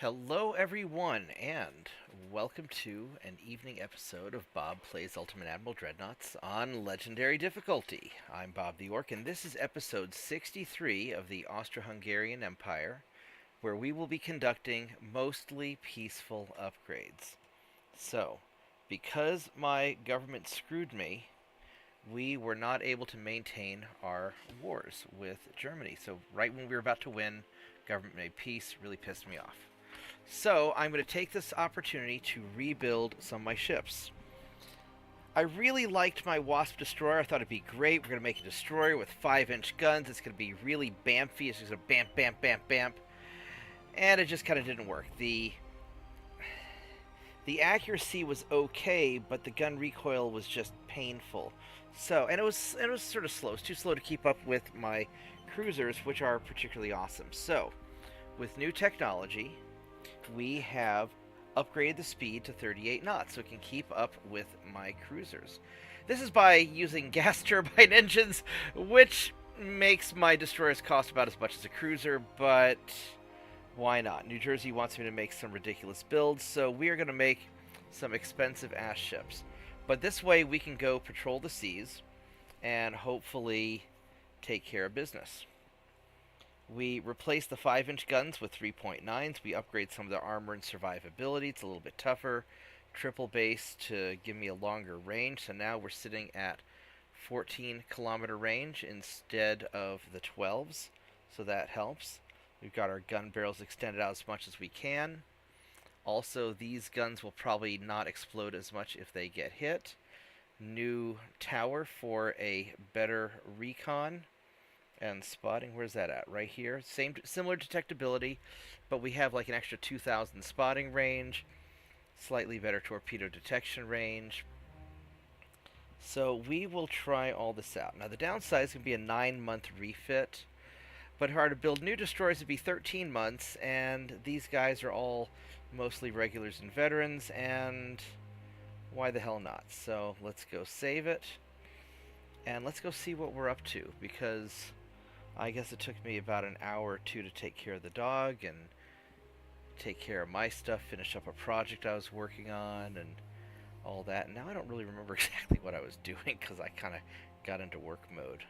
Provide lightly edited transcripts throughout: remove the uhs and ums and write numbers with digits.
Hello, everyone, and welcome to an evening episode of Bob Plays Ultimate Admiral Dreadnoughts on Legendary Difficulty. I'm Bobtheorc, and this is episode 63 of the Austro-Hungarian Empire, where we will be conducting mostly peaceful upgrades. So, because my government screwed me, we were not able to maintain our wars with Germany. So, right when we were about to win, government made peace, really pissed me off. So I'm going to take this opportunity to rebuild some of my ships. I really liked my Wasp destroyer. I thought it'd be great. We're going to make a destroyer with 5-inch guns. It's going to be really bamfy. It's just going to bamp, bamp, bamp, bamp. And it just kind of didn't work. The accuracy was okay, but the gun recoil was just painful. So, and it was sort of slow. It's too slow to keep up with my cruisers, which are particularly awesome. So, with new technology, we have upgraded the speed to 38 knots so it can keep up with my cruisers. This is by using gas turbine engines, which makes my destroyers cost about as much as a cruiser, but why not? New Jersey wants me to make some ridiculous builds, so we are going to make some expensive ass ships. But this way we can go patrol the seas and hopefully take care of business. We replace the 5-inch guns with 3.9s. We upgrade some of their armor and survivability. It's a little bit tougher. Triple base to give me a longer range. So now we're sitting at 14-kilometer range instead of the 12s. So that helps. We've got our gun barrels extended out as much as we can. Also, these guns will probably not explode as much if they get hit. New tower for a better recon and spotting. Where's that at? Right here. Similar detectability, but we have like an extra 2,000 spotting range, slightly better torpedo detection range. So we will try all this out. Now the downside is going to be a 9-month refit, but if I were to build new destroyers, it'd be 13 months, and these guys are all mostly regulars and veterans, and why the hell not? So let's go save it, and let's go see what we're up to, because I guess it took me about an hour or two to take care of the dog and take care of my stuff, finish up a project I was working on and all that. And now I don't really remember exactly what I was doing because I kind of got into work mode.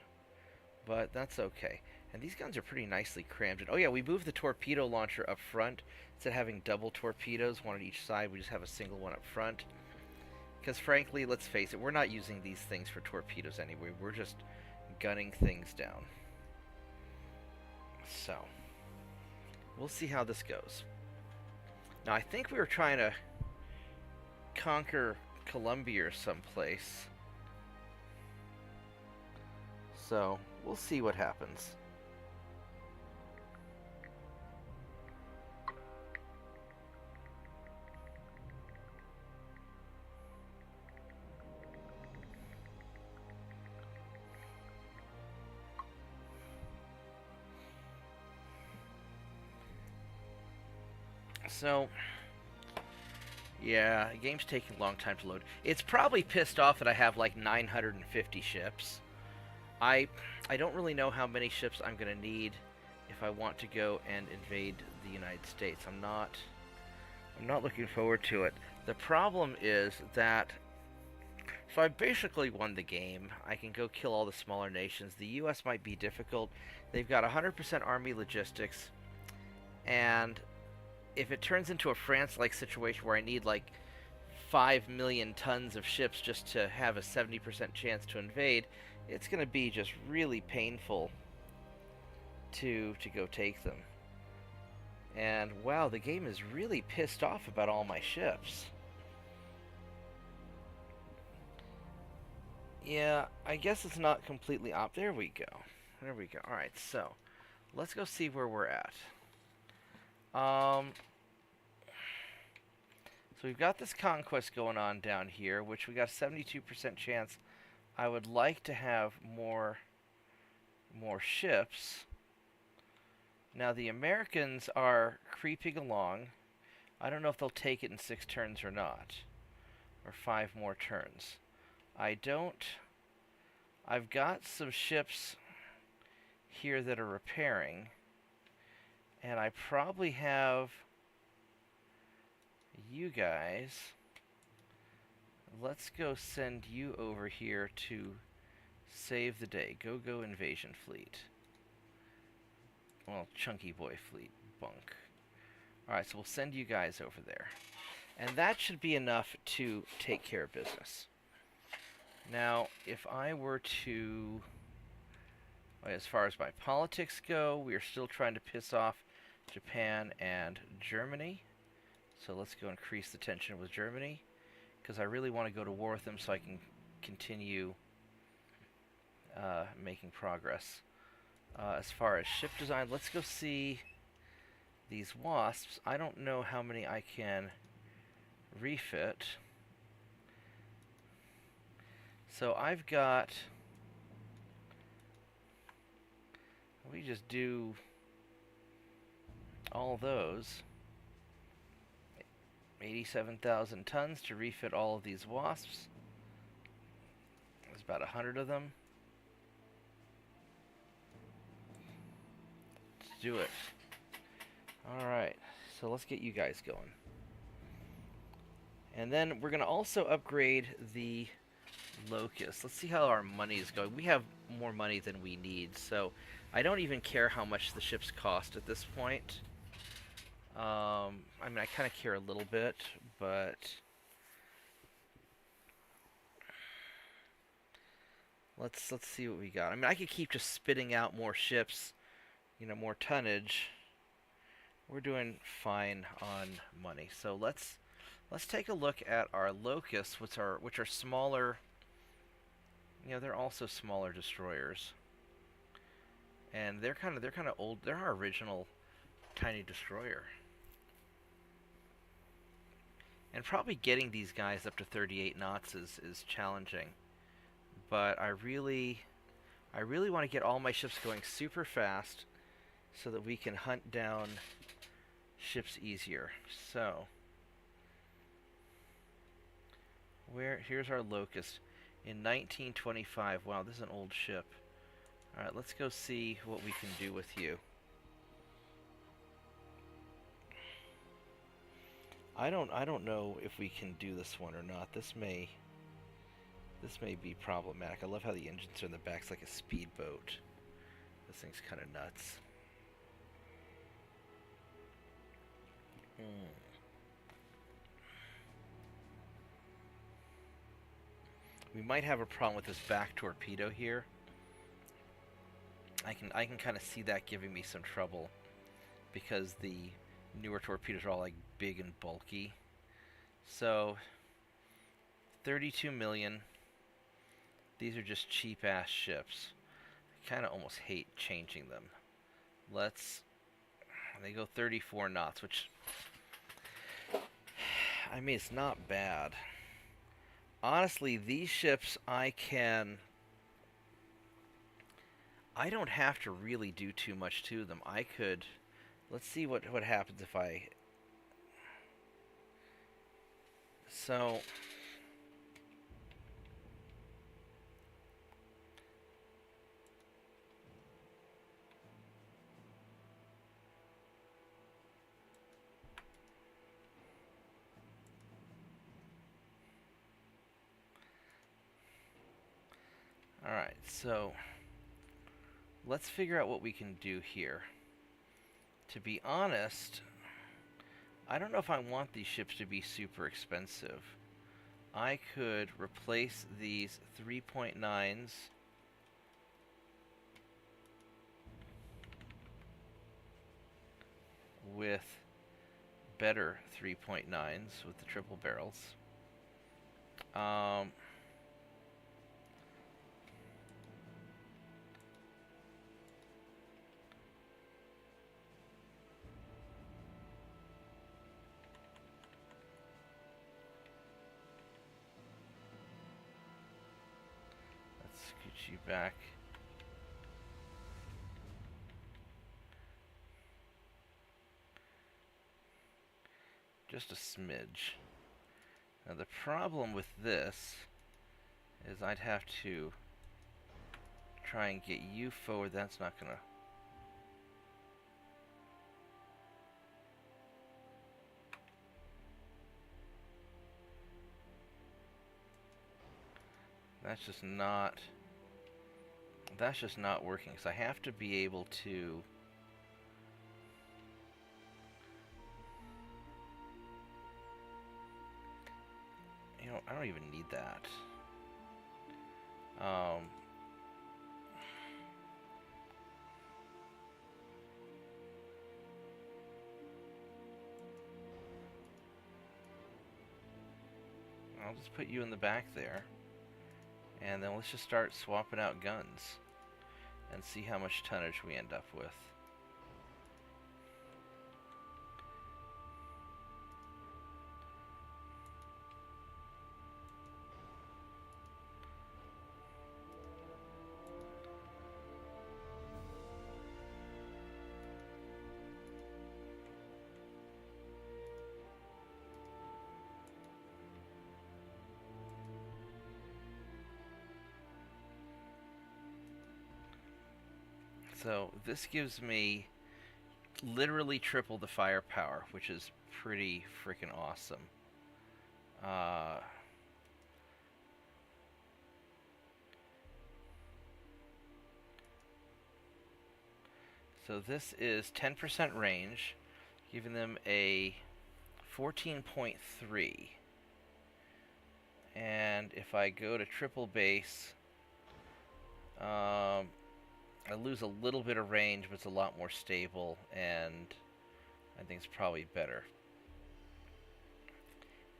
But that's okay. And these guns are pretty nicely crammed in. Oh yeah, we moved the torpedo launcher up front. Instead of having double torpedoes, one on each side, we just have a single one up front. Because frankly, let's face it, we're not using these things for torpedoes anyway. We're just gunning things down. So, we'll see how this goes. Now, I think we were trying to conquer Colombia or someplace. So, we'll see what happens. So, yeah, the game's taking a long time to load. It's probably pissed off that I have like 950 ships. I don't really know how many ships I'm going to need if I want to go and invade the United States. I'm not looking forward to it. The problem is that, so I basically won the game. I can go kill all the smaller nations. The US might be difficult. They've got 100% army logistics, and if it turns into a France-like situation where I need like 5 million tons of ships just to have a 70% chance to invade, it's going to be just really painful to go take them. And wow, the game is really pissed off about all my ships. Yeah, I guess it's not completely op. There we go. There we go. Alright, so let's go see where we're at. So we've got this conquest going on down here, which we got a 72% chance. I would like to have more ships. Now the Americans are creeping along. I don't know if they'll take it in 6 turns or not, or 5 more turns. I've got some ships here that are repairing, and I probably have You guys, let's go send you over here to save the day. Go invasion fleet. Well, chunky boy fleet. Bunk. Alright, so we'll send you guys over there. And that should be enough to take care of business. Now, if I were to... As far as my politics go, we are still trying to piss off Japan and Germany. So let's go increase the tension with Germany, because I really want to go to war with them so I can continue making progress. As far as ship design, let's go see these wasps. I don't know how many I can refit. So I've got... We just do all those. 87,000 tons to refit all of these wasps. There's about 100 of them. Let's do it. Alright, so let's get you guys going. And then we're going to also upgrade the Locust. Let's see how our money is going. We have more money than we need, so I don't even care how much the ships cost at this point. I mean, I kind of care a little bit, but let's see what we got. I mean, I could keep just spitting out more ships, you know, more tonnage. We're doing fine on money. So let's take a look at our Locusts, which are smaller. You know, they're also smaller destroyers, and they're kind of old. They're our original tiny destroyer. And probably getting these guys up to 38 knots is challenging. But I really want to get all my ships going super fast so that we can hunt down ships easier. So, here's our Locust in 1925. Wow, this is an old ship. Alright, let's go see what we can do with you. I don't know if we can do this one or not. This may be problematic. I love how the engines are in the back. It's like a speedboat. This thing's kind of nuts. We might have a problem with this back torpedo here. I can kind of see that giving me some trouble, because the newer torpedoes are all like big and bulky. So 32 million. These are just cheap ass ships. I kind of almost hate changing them. They go 34 knots, which, I mean, it's not bad. Honestly, these ships I don't have to really do too much to them. I could... Let's see what happens if I... So... Alright, so... Let's figure out what we can do here. To be honest, I don't know if I want these ships to be super expensive. I could replace these 3.9s with better 3.9s with the triple barrels. Scoot you back. Just a smidge. Now the problem with this is I'd have to try and get you forward. That's not gonna... That's just not... That's just not working, because I have to be able to... You know, I don't even need that. I'll just put you in the back there. And then let's just start swapping out guns. And see how much tonnage we end up with. So this gives me literally triple the firepower, which is pretty freaking awesome. So this is 10% range, giving them a 14.3. And if I go to triple base, I lose a little bit of range, but it's a lot more stable, and I think it's probably better.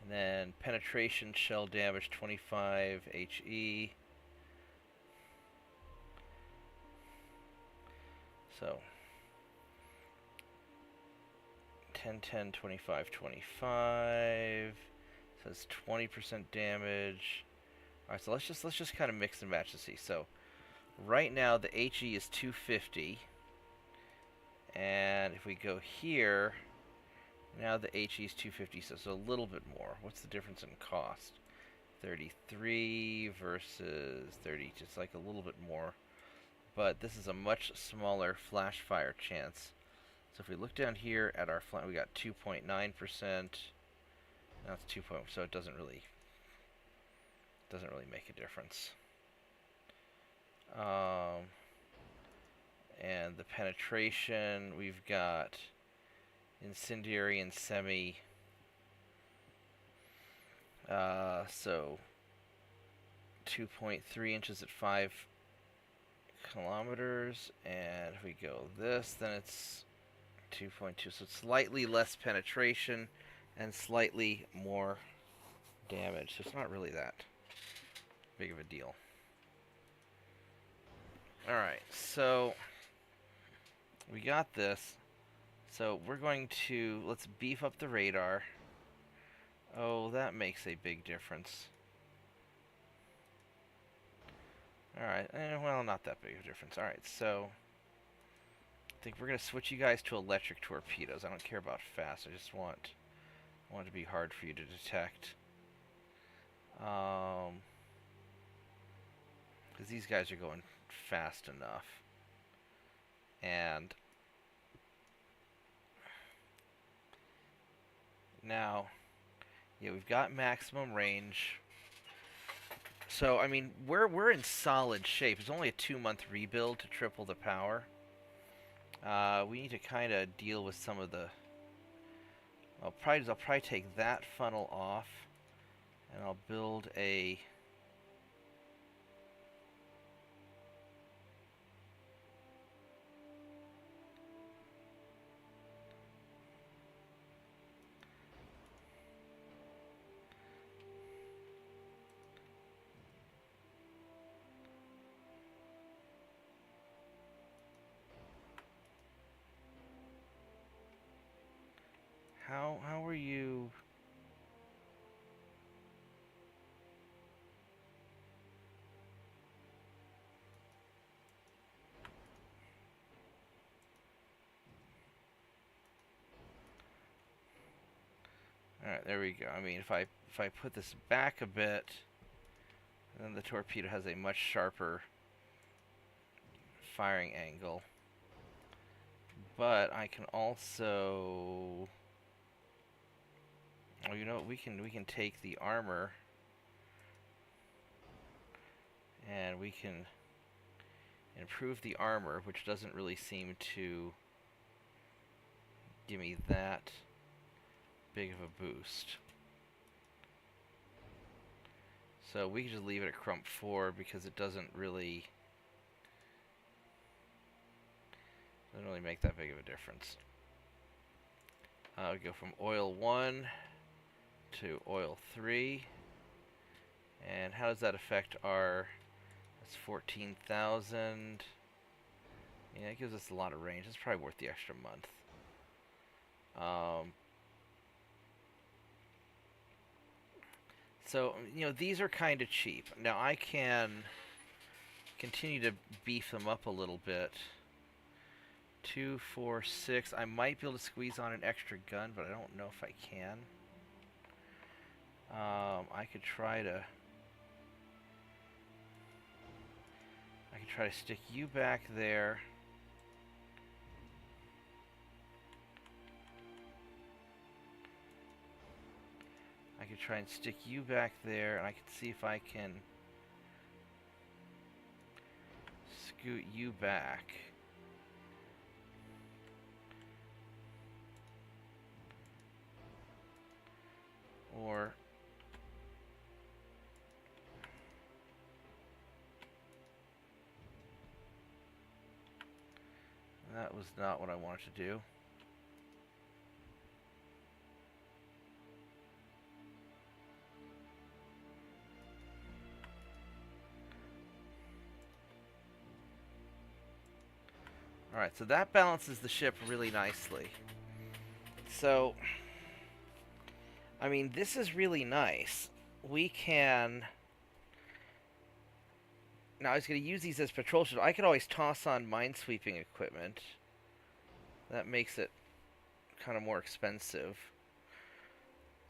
And then penetration, shell damage, 25 HE. So 10, 10, 25, 25. So it's 20% damage. Alright, so let's just kind of mix and match to see. So right now the HE is 250. And if we go here, now the HE is 250, so it's a little bit more. What's the difference in cost? 33 versus 30, just like a little bit more. But this is a much smaller flash fire chance. So if we look down here at our flank, we got 2.9%. That's 2. So it doesn't really make a difference. And the penetration, we've got incendiary and semi. So 2.3 inches at 5 kilometers, and if we go this, then it's 2.2. So it's slightly less penetration and slightly more damage. So it's not really that big of a deal. Alright, so we got this. So we're going to, let's beef up the radar. Oh, that makes a big difference. Alright, well, not that big of a difference. Alright, so I think we're going to switch you guys to electric torpedoes. I don't care about fast, I just want it to be hard for you to detect. Because these guys are going fast enough. And now, yeah, we've got maximum range. So, I mean, we're in solid shape. It's only a 2-month rebuild to triple the power. We need to kind of deal with some of the... I'll probably take that funnel off, and I'll build a... How are you... Alright, there we go. I mean, if I put this back a bit, then the torpedo has a much sharper firing angle. But I can also... Oh, you know what? We can take the armor And we can improve the armor, which doesn't really seem to give me that big of a boost. So we can just leave it at crump 4 because it doesn't really make that big of a difference. We go from oil 1 to oil 3. And how does that affect our... That's 14,000. Yeah, it gives us a lot of range. It's probably worth the extra month. So, these are kind of cheap. Now, I can continue to beef them up a little bit. 2, 4, 6. I might be able to squeeze on an extra gun, but I don't know if I can. I could try to stick you back there. I could try and stick you back there, and I could see if I can scoot you back. Or that was not what I wanted to do. Alright, so that balances the ship really nicely. So, I mean, this is really nice. We can... Now, I was going to use these as patrol ships. I could always toss on minesweeping equipment. That makes it kind of more expensive.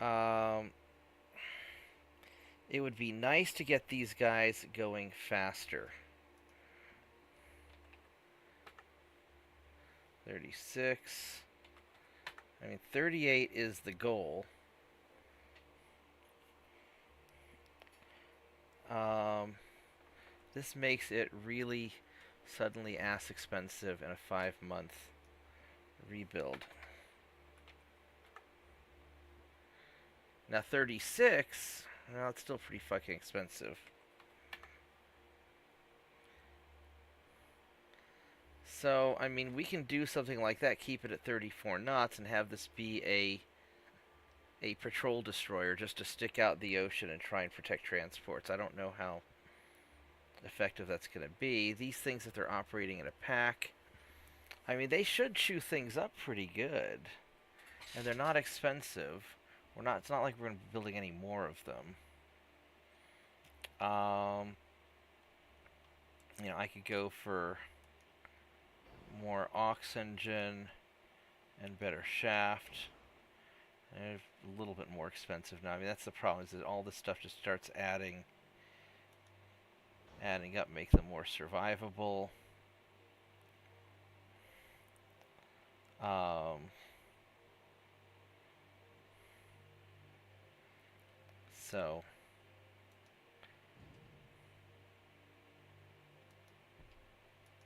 It would be nice to get these guys going faster. 36. I mean, 38 is the goal. This makes it really suddenly ass expensive in a 5-month rebuild. Now 36, well, it's still pretty fucking expensive. So, I mean, we can do something like that, keep it at 34 knots, and have this be a patrol destroyer just to stick out the ocean and try and protect transports. I don't know how effective that's going to be. These things, if they're operating in a pack, I mean, they should chew things up pretty good. And they're not expensive. It's not like we're going to be building any more of them. I could go for more oxygen and better shaft. And a little bit more expensive now. I mean, that's the problem, is that all this stuff just starts adding up, make them more survivable. So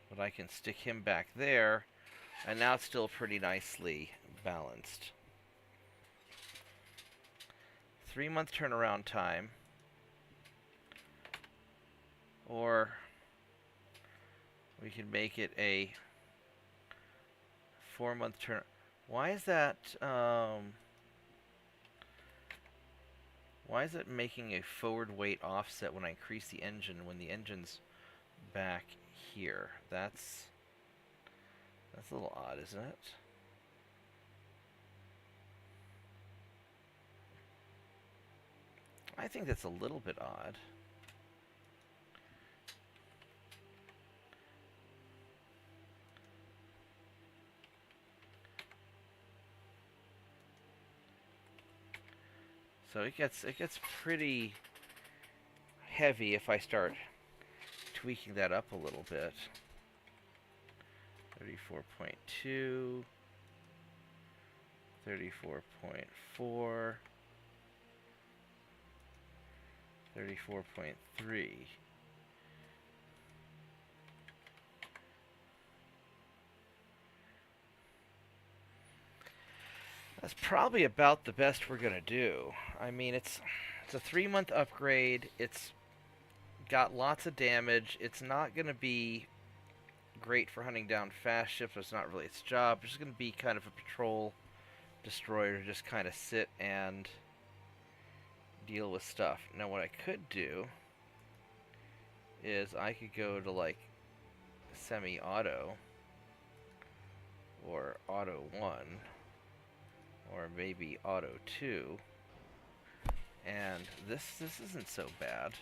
but I can stick him back there, and now it's still pretty nicely balanced. 3-month turnaround time. Or we can make it a 4-month turn. Why is that? Why is it making a forward weight offset when I increase the engine when the engine's back here? That's a little odd, isn't it? I think that's a little bit odd. So it gets pretty heavy if I start tweaking that up a little bit. 34.2, 34.4, 34.3. That's probably about the best we're gonna do. I mean, it's a 3-month upgrade. It's got lots of damage. It's not gonna be great for hunting down fast ships. It's not really its job. It's just gonna be kind of a patrol destroyer to just kind of sit and deal with stuff. Now, what I could do is I could go to like semi-auto or auto 1 or maybe auto 2, and this isn't so bad.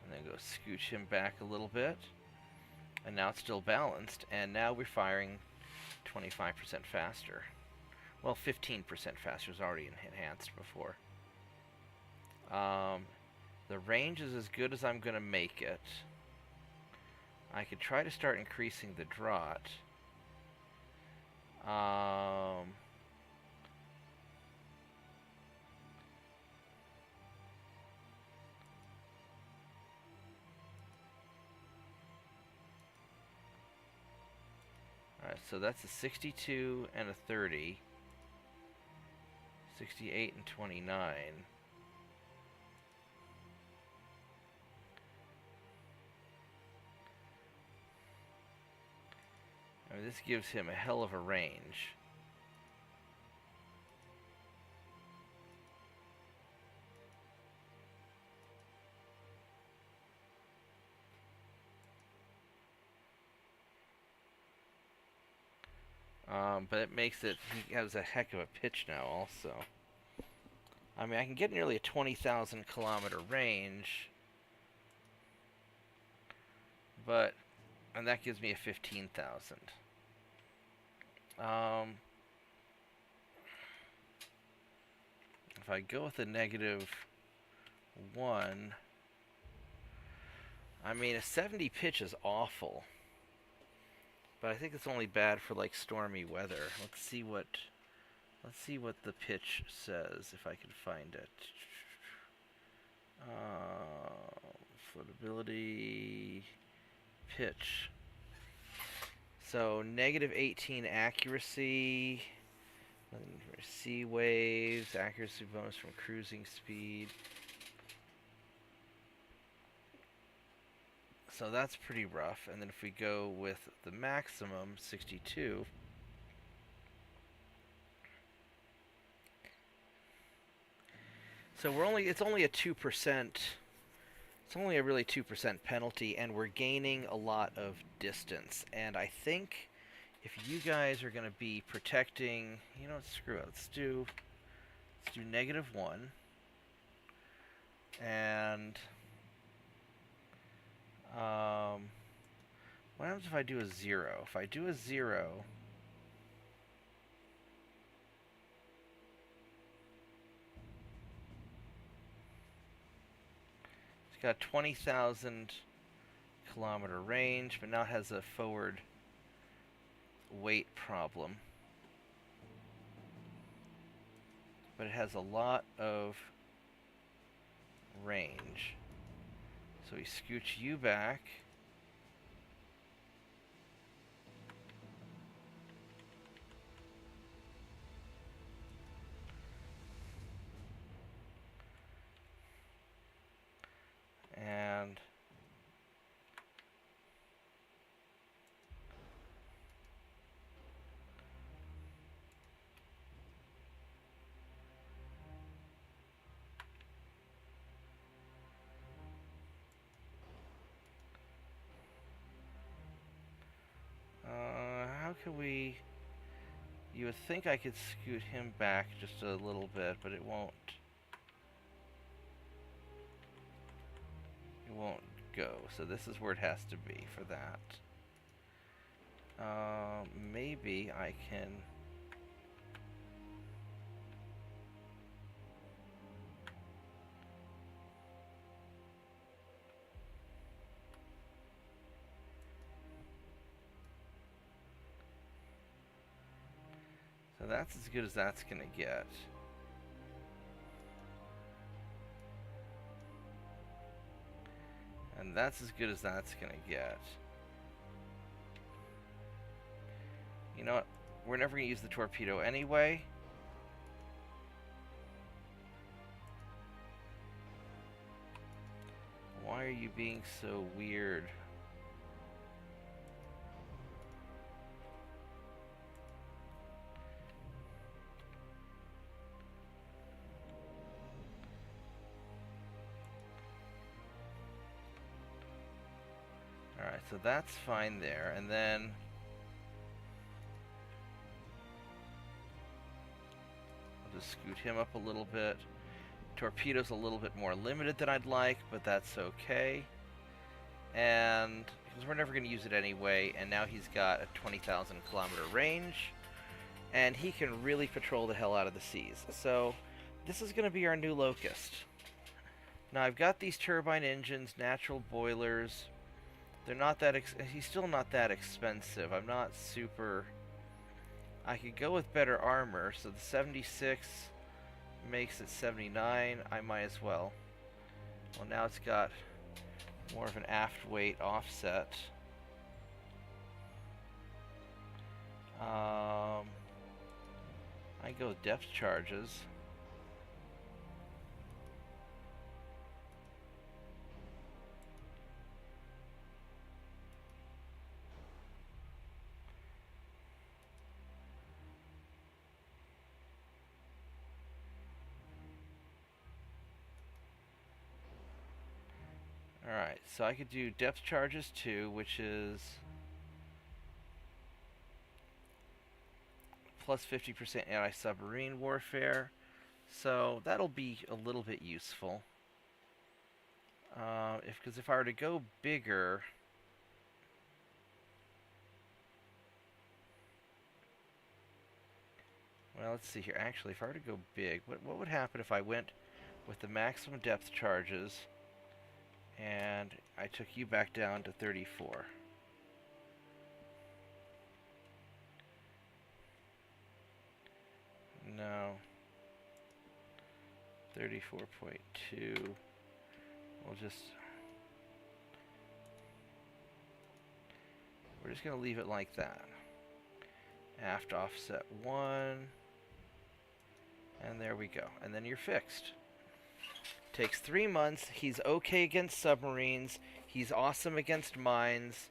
And then go scooch him back a little bit, and now it's still balanced, and now we're firing 25% faster. Well, 15% faster. Is already enhanced before. The range is as good as I'm going to make it. I could try to start increasing the draught. Alright, so that's a 62 and a 30. 68 and 29. I mean, this gives him a hell of a range. But it makes it, he has a heck of a pitch now also. I mean, I can get nearly a 20,000 kilometer range, but, and that gives me a 15,000. If I go with a -1, I mean, a 70 pitch is awful. But I think it's only bad for like stormy weather. Let's see what the pitch says if I can find it. Floatability pitch. So -18 accuracy. Sea waves, accuracy bonus from cruising speed. So that's pretty rough. And then if we go with the maximum, 62, so it's only a 2%, it's only a really 2% penalty, and we're gaining a lot of distance. And I think if you guys are going to be protecting, you know what, screw it, let's do -1, and what happens if I do a 0? If I do a 0, it's got 20,000 kilometer range, but now it has a forward weight problem. But it has a lot of range. So we scooch you back. And how can we... You would think I could scoot him back just a little bit, but it won't. It won't go. So this is where it has to be for that. Maybe I can... So that's as good as that's gonna get. And that's as good as that's gonna get. You know what? We're never gonna use the torpedo anyway. Why are you being so weird? Alright, so that's fine there. And then I'll just scoot him up a little bit. Torpedo's a little bit more limited than I'd like, but that's okay. And because we're never going to use it anyway, and now he's got a 20,000 kilometer range, and he can really patrol the hell out of the seas. So this is going to be our new Locust. Now I've got these turbine engines, natural boilers. They're not that he's still not that expensive. I'm not super... I could go with better armor, so the 76 makes it 79. I might as well. Well, now it's got more of an aft weight offset. I go with depth charges. Alright, so I could do depth charges too, which is plus 50% anti-submarine warfare. So that'll be a little bit useful. Because if I were to go bigger, well, let's see here. Actually, if I were to go big, what would happen if I went with the maximum depth charges and I took you back down to 34? No. 34.2. We'll just... We're just going to leave it like that. Aft offset 1. And there we go. And then you're fixed. Takes 3 months. He's okay against submarines. He's awesome against mines.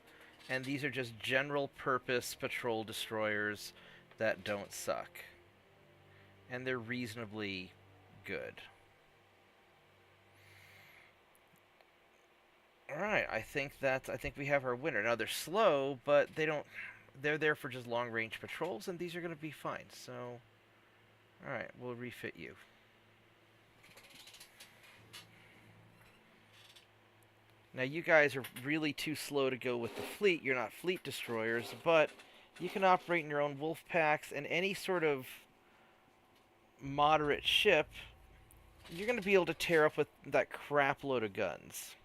And these are just general purpose patrol destroyers that don't suck. And they're reasonably good. Alright, I think we have our winner. Now they're slow, but they're there for just long range patrols, and these are gonna be fine, so alright, we'll refit you. Now you guys are really too slow to go with the fleet. You're not fleet destroyers, but you can operate in your own wolf packs, and any sort of moderate ship, you're going to be able to tear up with that crap load of guns.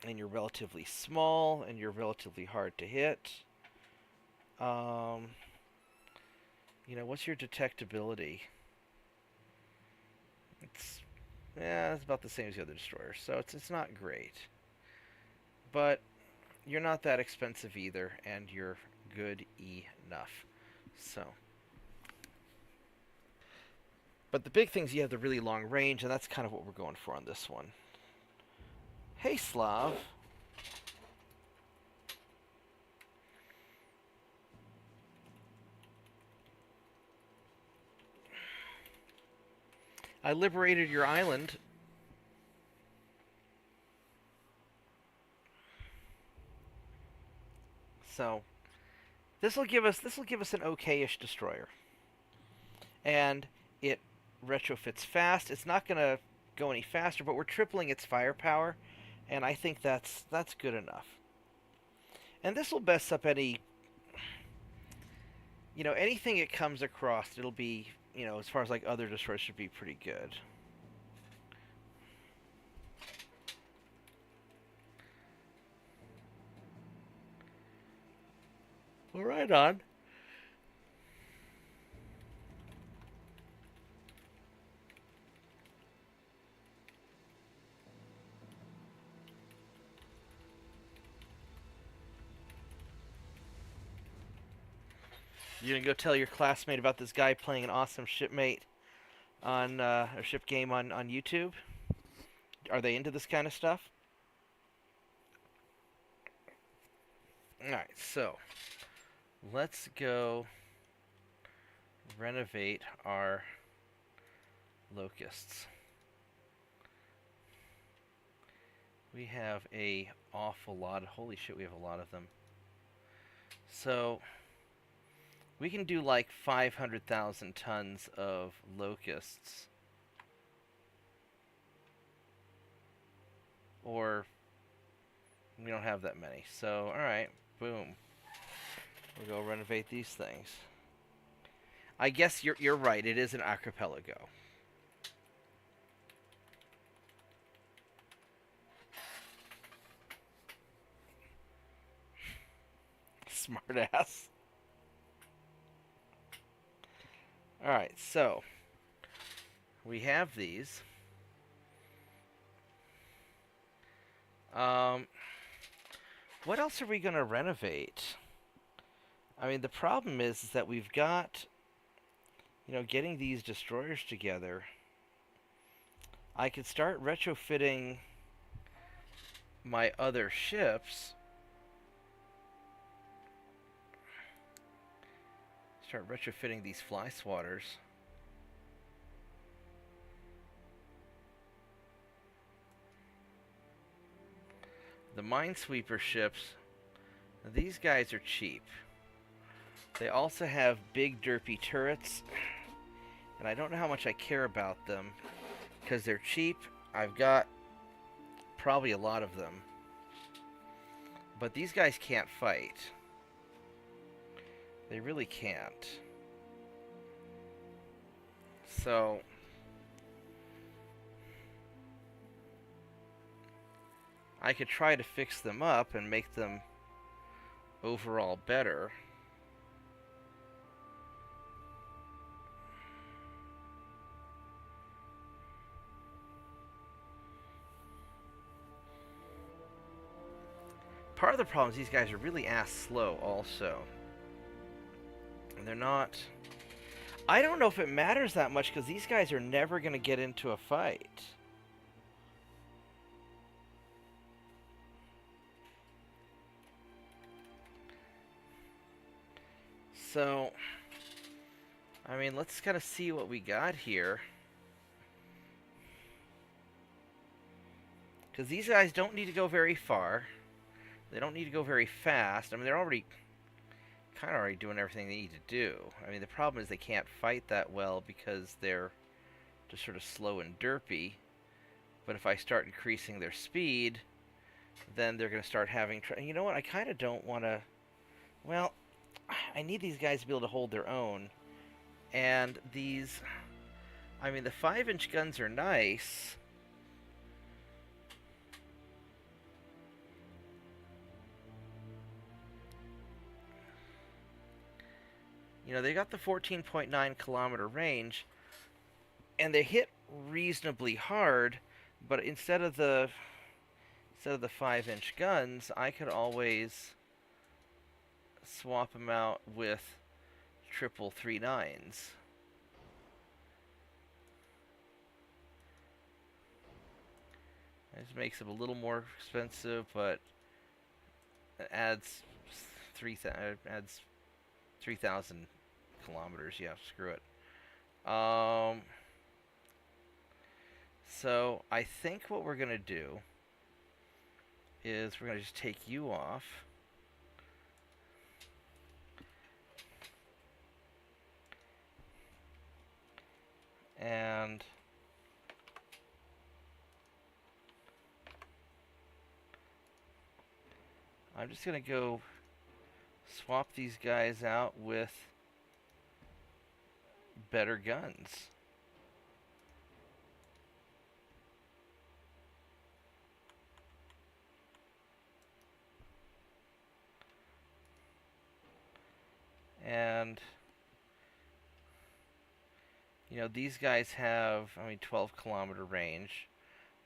And you're relatively small, and you're relatively hard to hit. You know, what's your detectability? It's about the same as the other destroyers, so it's not great. But you're not that expensive either, and you're good enough. So... But the big thing is you have the really long range, and that's kind of what we're going for on this one. Hey, Slav. I liberated your island. So this will give us an okay-ish destroyer. And it retrofits fast. It's not going to go any faster, but we're tripling its firepower, and I think that's good enough. And this will mess up any, you know, anything it comes across. It'll be, you know, as far as like other destroyers, should be pretty good. Well, right on. You gonna go tell your classmate about this guy playing an awesome shipmate on a ship game on YouTube? Are they into this kind of stuff? Alright, so let's go renovate our locusts. We have a awful lot. Holy shit, we have a lot of them. So we can do like 500,000 tons of locusts. Or we don't have that many. So, alright, boom. We'll go renovate these things. I guess you're right, it is an archipelago. Smartass. Alright, so we have these. What else are we going to renovate? I mean, the problem is that we've got, getting these destroyers together. I could start retrofitting my other ships. Start retrofitting these fly swatters. The minesweeper ships, these guys are cheap. They also have big derpy turrets, and I don't know how much I care about them because they're cheap. I've got probably a lot of them, but these guys can't fight. They really can't. So I could try to fix them up and make them overall better. Part of the problem is these guys are really ass slow also. And they're not... I don't know if it matters that much because these guys are never going to get into a fight. So, I mean, let's kind of see what we got here. Because these guys don't need to go very far. They don't need to go very fast. I mean, they're already doing everything they need to do. I mean, the problem is they can't fight that well because they're just sort of slow and derpy. But if I start increasing their speed, then they're going to start having... You know what? I kind of don't want to... Well, I need these guys to be able to hold their own. And these... I mean, the 5-inch guns are nice. They got the 14.9 kilometer range, and they hit reasonably hard, but instead of the 5-inch guns, I could always swap them out with triple 3.9s. It makes them a little more expensive, but it adds 3,000 kilometers. Yeah, screw it. So I think what we're gonna do is we're gonna just take you off. And I'm just gonna go swap these guys out with better guns. And these guys have, 12-kilometer range,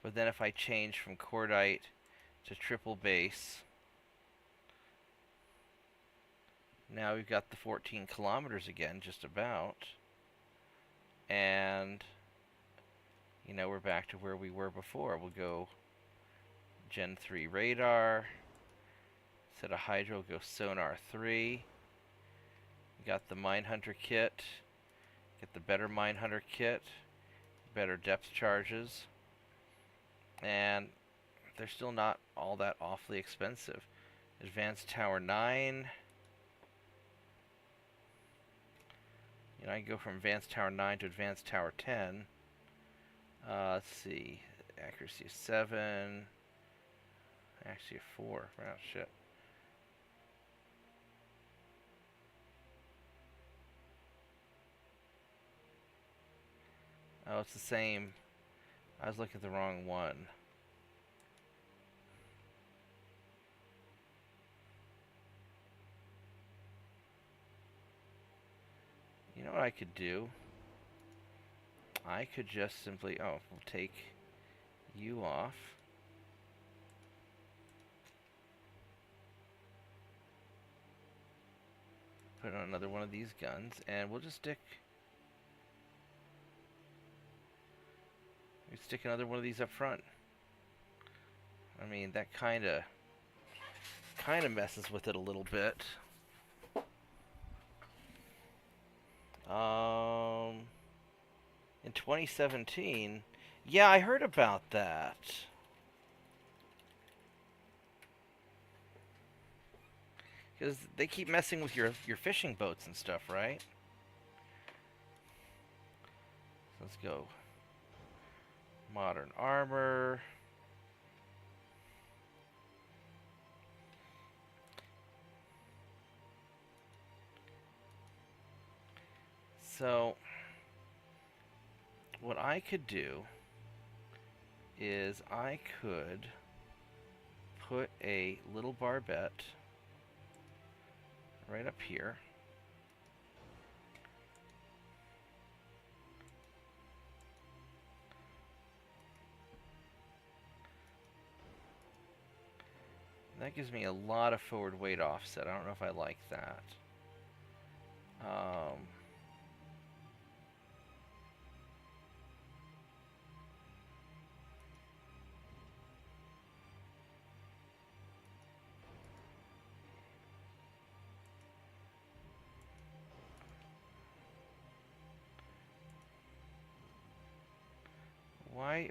but then if I change from cordite to triple base, Now we've got the 14 kilometers again, just about. And, you know, we're back to where we were before. We'll go Gen 3 radar. Instead of hydro, go sonar 3. We got the mine hunter kit. Get the better mine hunter kit. Better depth charges. And they're still not all that awfully expensive. Advanced Tower 9. You know, I can go from Advanced Tower 9 to Advanced Tower 10. Let's see. Accuracy 7. Actually, 4. Oh, shit. Oh, it's the same. I was looking at the wrong one. You know what I could do? I could just simply... Oh, we'll take you off. Put on another one of these guns, and we'll just stick... We stick another one of these up front. I mean, that kind of messes with it a little bit. In 2017, yeah, I heard about that. Because they keep messing with your fishing boats and stuff, right? Let's go. Modern armor. So, what I could do is I could put a little barbette right up here. That gives me a lot of forward weight offset. I don't know if I like that.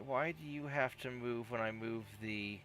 Why do you have to move when I move the...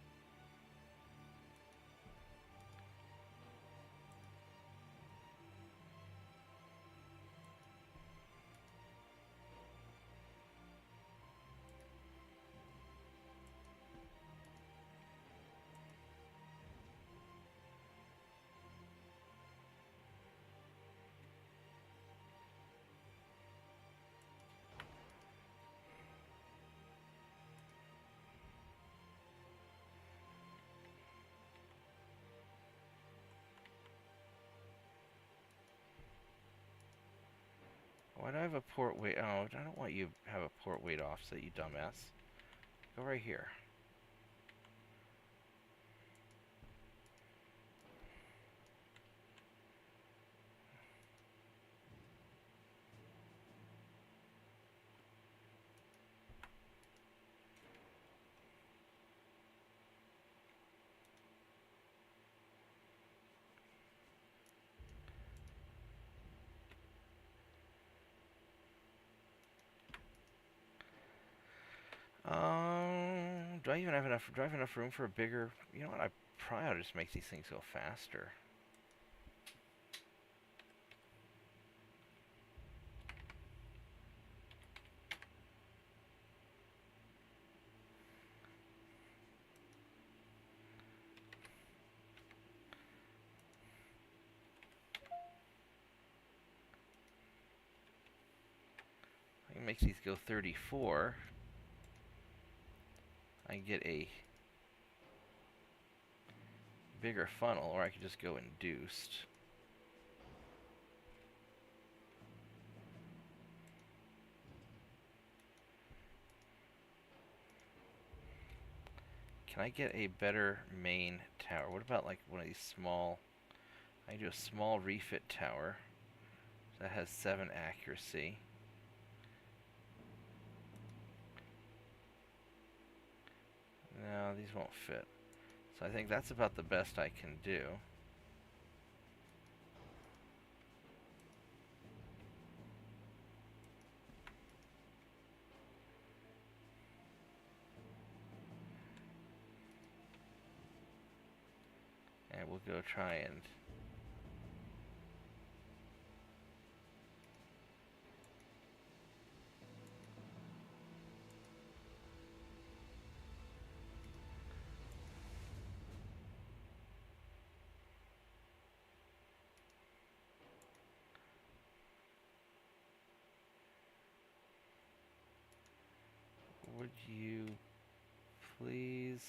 Why do I have a port weight? Oh, I don't want you to have a port weight offset, you dumbass. Go right here. Do I even have enough? Do I have enough room for a bigger? You know what? I probably ought to just make these things go faster. I can make these go 34. I can get a bigger funnel, or I could just go induced. Can I get a better main tower? What about like one of these small... I do a small refit tower. That has 7 accuracy. No, these won't fit. So I think that's about the best I can do. And we'll go try and... Would you please...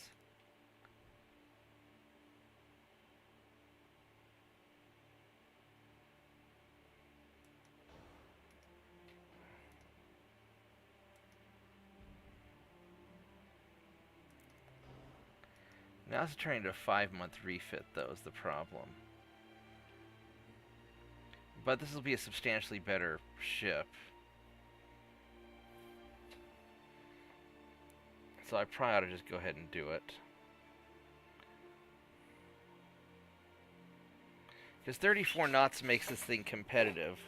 Now it's turning to a 5-month refit, though, is the problem. But this will be a substantially better ship. So I probably ought to just go ahead and do it. Because 34 knots makes this thing competitive.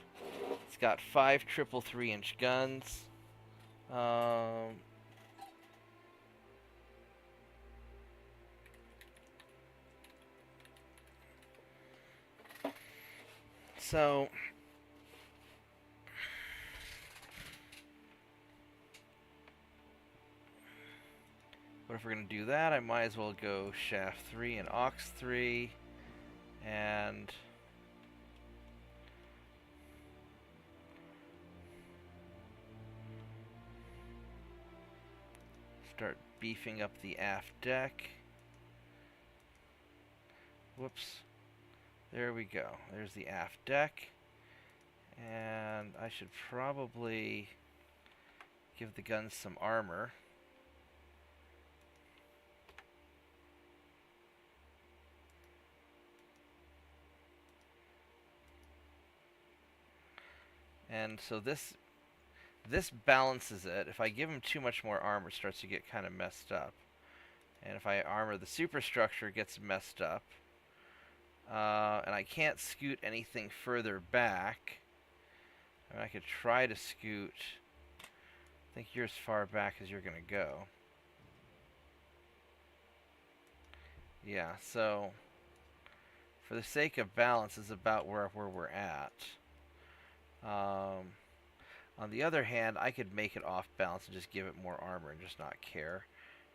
It's got 5 triple 3-inch guns. So... But if we're going to do that, I might as well go Shaft 3 and Aux 3. And... start beefing up the aft deck. Whoops. There we go. There's the aft deck. And I should probably give the guns some armor. And so this balances it. If I give him too much more armor, it starts to get kind of messed up. And if I armor the superstructure, it gets messed up. And I can't scoot anything further back. I mean, I could try to scoot. I think you're as far back as you're going to go. Yeah, so for the sake of balance, is about where we're at. On the other hand, I could make it off balance and just give it more armor and just not care,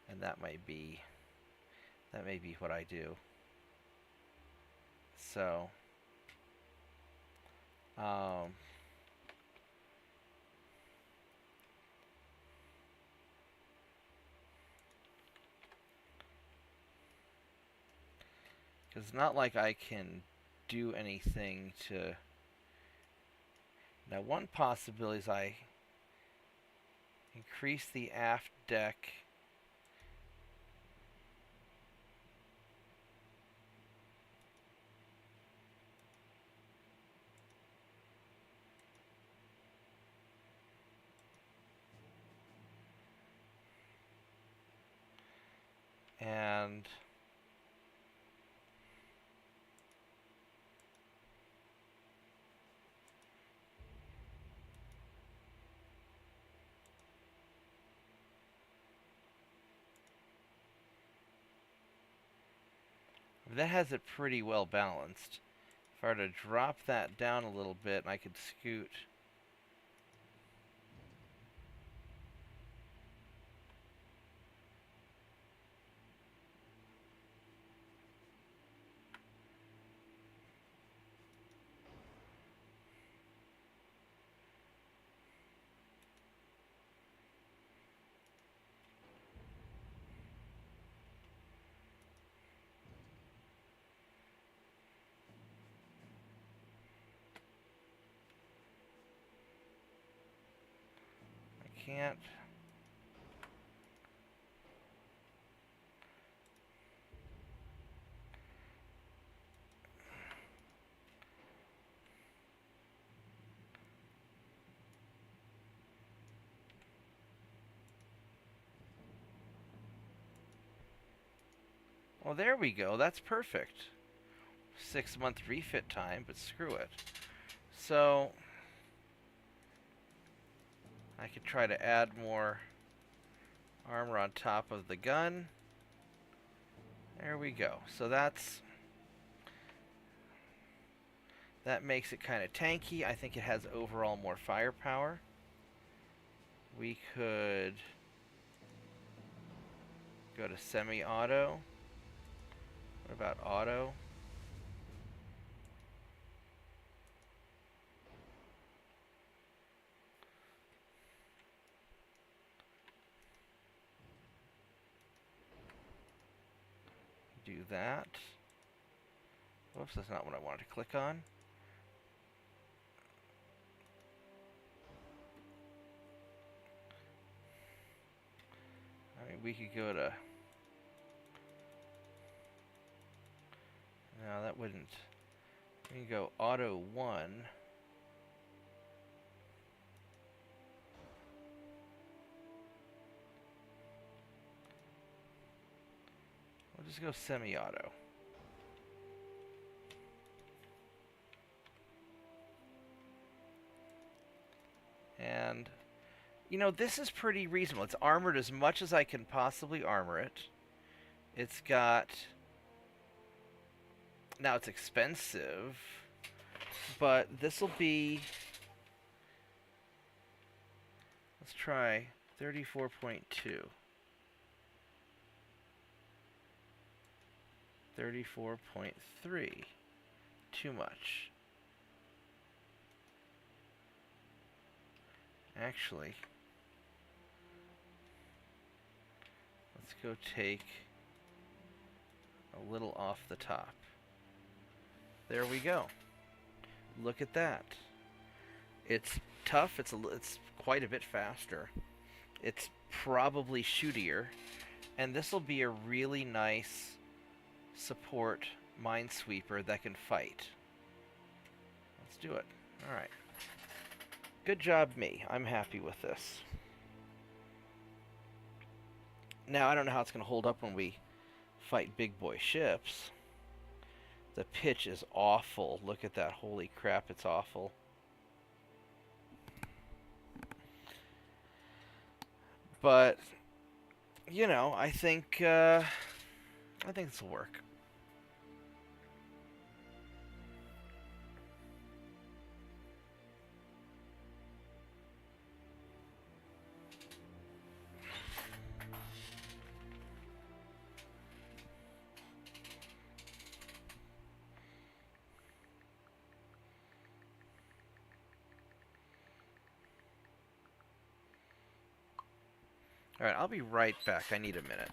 and that may be what I do. So, because it's not like I can do anything to... Now, one possibility is I increase the aft deck and that has it pretty well balanced. If I were to drop that down a little bit, I could scoot. Can't. Well, there we go. That's perfect. 6-month refit time, but screw it. So I could try to add more armor on top of the gun. There we go. So that makes it kind of tanky. I think it has overall more firepower. We could go to semi-auto. What about auto? Do that. Whoops, that's not what I wanted to click on. I mean, we could go to... No, that wouldn't. We can go auto 1. We'll just go semi-auto. And, you know, this is pretty reasonable. It's armored as much as I can possibly armor it. It's got... Now, it's expensive, but this will be... Let's try 34.2. 34.3. Too much. Actually, let's go take a little off the top. There we go. Look at that. It's tough. It's quite a bit faster. It's probably shootier, and this will be a really nice support minesweeper that can fight. Let's do it. All right. Good job, me. I'm happy with this. Now, I don't know how it's going to hold up when we fight big boy ships. The pitch is awful. Look at that. Holy crap, it's awful. But, you know, I think this will work. Alright, I'll be right back. I need a minute.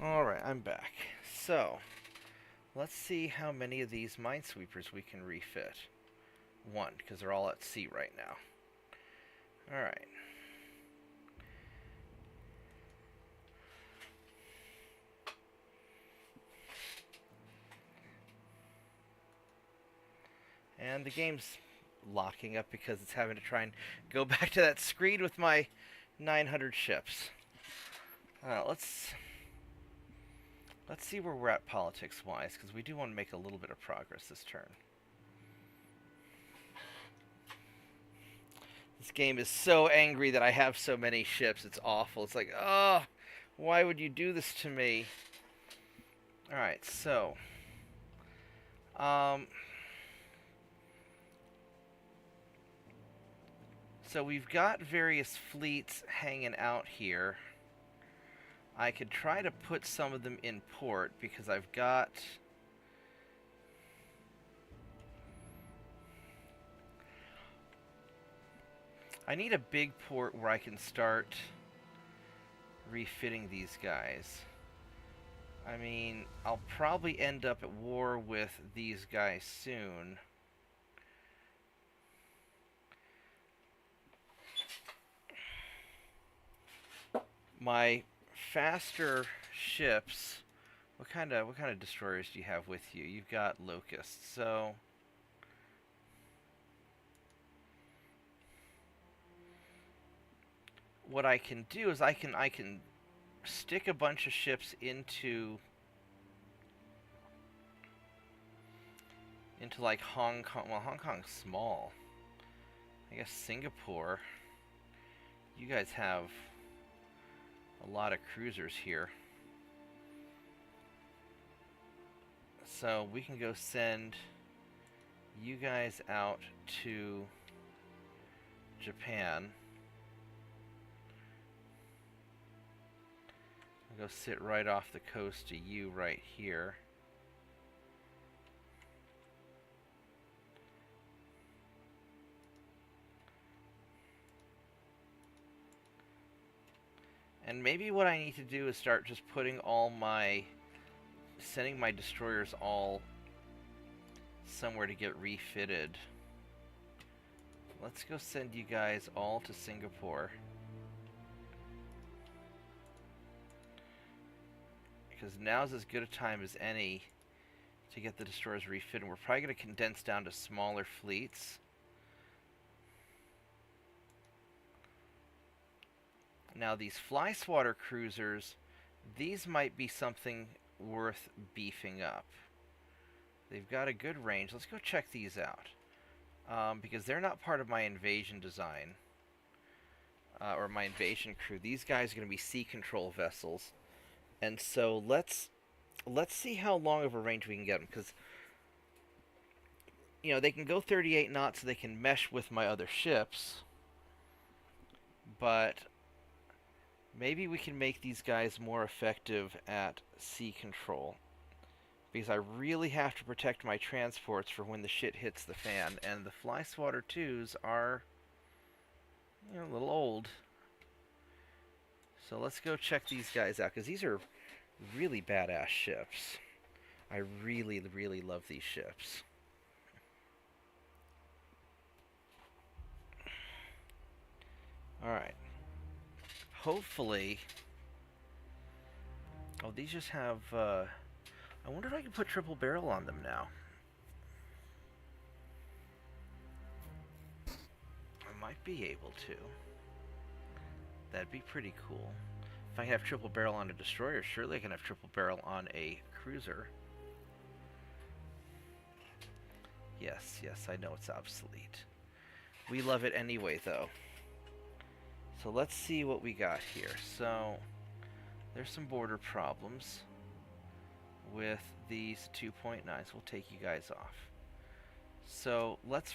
Alright, I'm back. So, let's see how many of these minesweepers we can refit. One, because they're all at sea right now. Alright. And the game's locking up because it's having to try and go back to that screen with my 900 ships. Let's see where we're at politics-wise, because we do want to make a little bit of progress this turn. This game is so angry that I have so many ships. It's awful. It's like, oh, why would you do this to me? Alright, so... So we've got various fleets hanging out here. I could try to put some of them in port because I've got... I need a big port where I can start refitting these guys. I mean, I'll probably end up at war with these guys soon. My faster ships, what kind of destroyers do you have with you? You've got locusts, so what I can do is I can stick a bunch of ships into like Hong Kong. Well, Hong Kong's small. I guess Singapore. You guys have a lot of cruisers here. So we can go send you guys out to Japan. I'll go sit right off the coast to you right here. And maybe what I need to do is start just putting sending my destroyers all somewhere to get refitted. Let's go send you guys all to Singapore. Because now's as good a time as any to get the destroyers refitted. We're probably going to condense down to smaller fleets. Now these fly swatter cruisers, these might be something worth beefing up. They've got a good range. Let's go check these out. Because they're not part of my invasion design. Or my invasion crew. These guys are going to be sea control vessels. And so let's see how long of a range we can get them. Because, you know, they can go 38 knots so they can mesh with my other ships. But maybe we can make these guys more effective at sea control. Because I really have to protect my transports for when the shit hits the fan. And the Fly Swatter 2s are, you know, a little old. So let's go check these guys out. Because these are really badass ships. I really, really love these ships. Alright. Hopefully... Oh, these just have... I wonder if I can put triple barrel on them now. I might be able to. That'd be pretty cool. If I have triple barrel on a destroyer, surely I can have triple barrel on a cruiser. Yes, yes, I know it's obsolete. We love it anyway, though. So let's see what we got here. So, there's some border problems with these 2.9s. We'll take you guys off. So, let's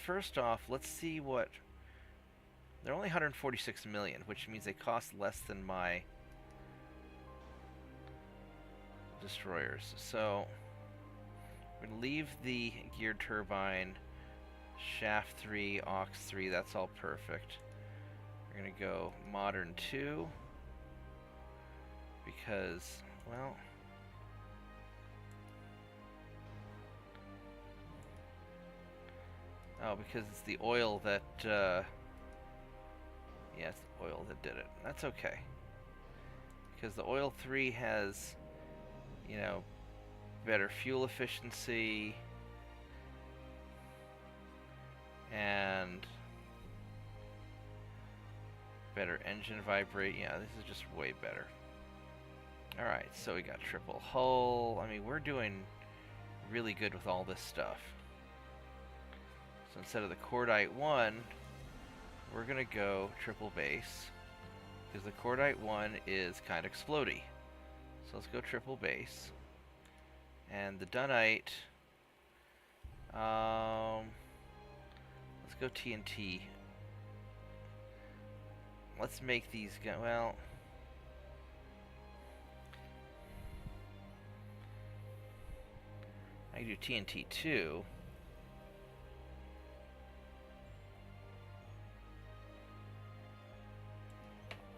see what... They're only 146 million, which means they cost less than my destroyers. So, we're going to leave the geared turbine, shaft 3, aux 3, that's all perfect. We're going to go modern 2, because, well, Oh, because it's the oil that, yeah, it's the oil that did it. That's okay. Because the oil 3 has, you know, better fuel efficiency and better engine vibrate. Yeah, this is just way better. Alright, so we got triple hull. I mean, we're doing really good with all this stuff. So instead of the Cordite 1, we're going to go triple base. Because the Cordite 1 is kind of explodey. So let's go triple base. And the Dunite, let's go TNT. Let's make these go, well, I can do TNT 2.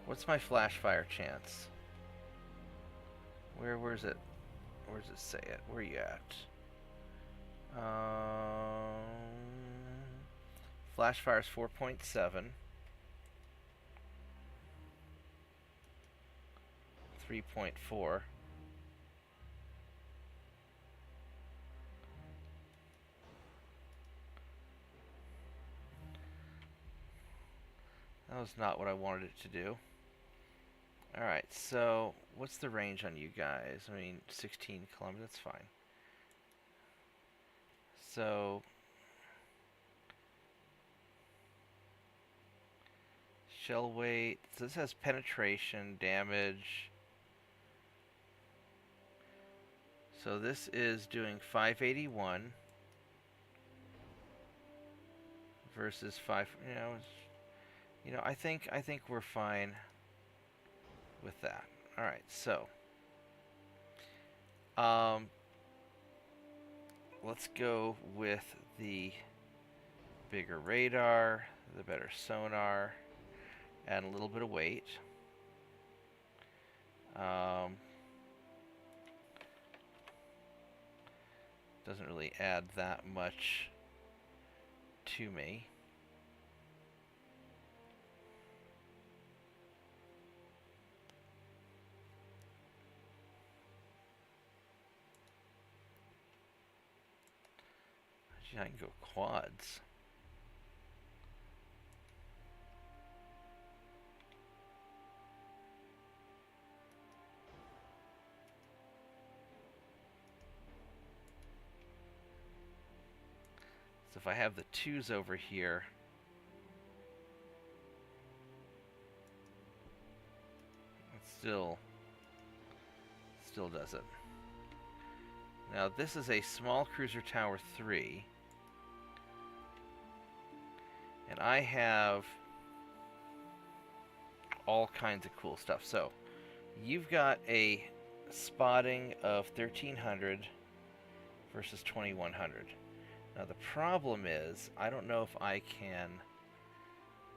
What's my flash fire chance? Where's it? Where does it say it? Where are you at? Flash fire is 4.7. 3.4. That was not what I wanted it to do. Alright, so what's the range on you guys? I mean, 16 kilometers, that's fine. So, shell weight, so this has penetration, damage. So this is doing 581 versus 5, I think we're fine with that. All right, so let's go with the bigger radar, the better sonar, add a little bit of weight. Doesn't really add that much to me. I can go quads. So if I have the 2s over here, it still does it. Now this is a small cruiser tower 3. And I have all kinds of cool stuff. So, you've got a spotting of 1300 versus 2100. Now, the problem is, I don't know if I can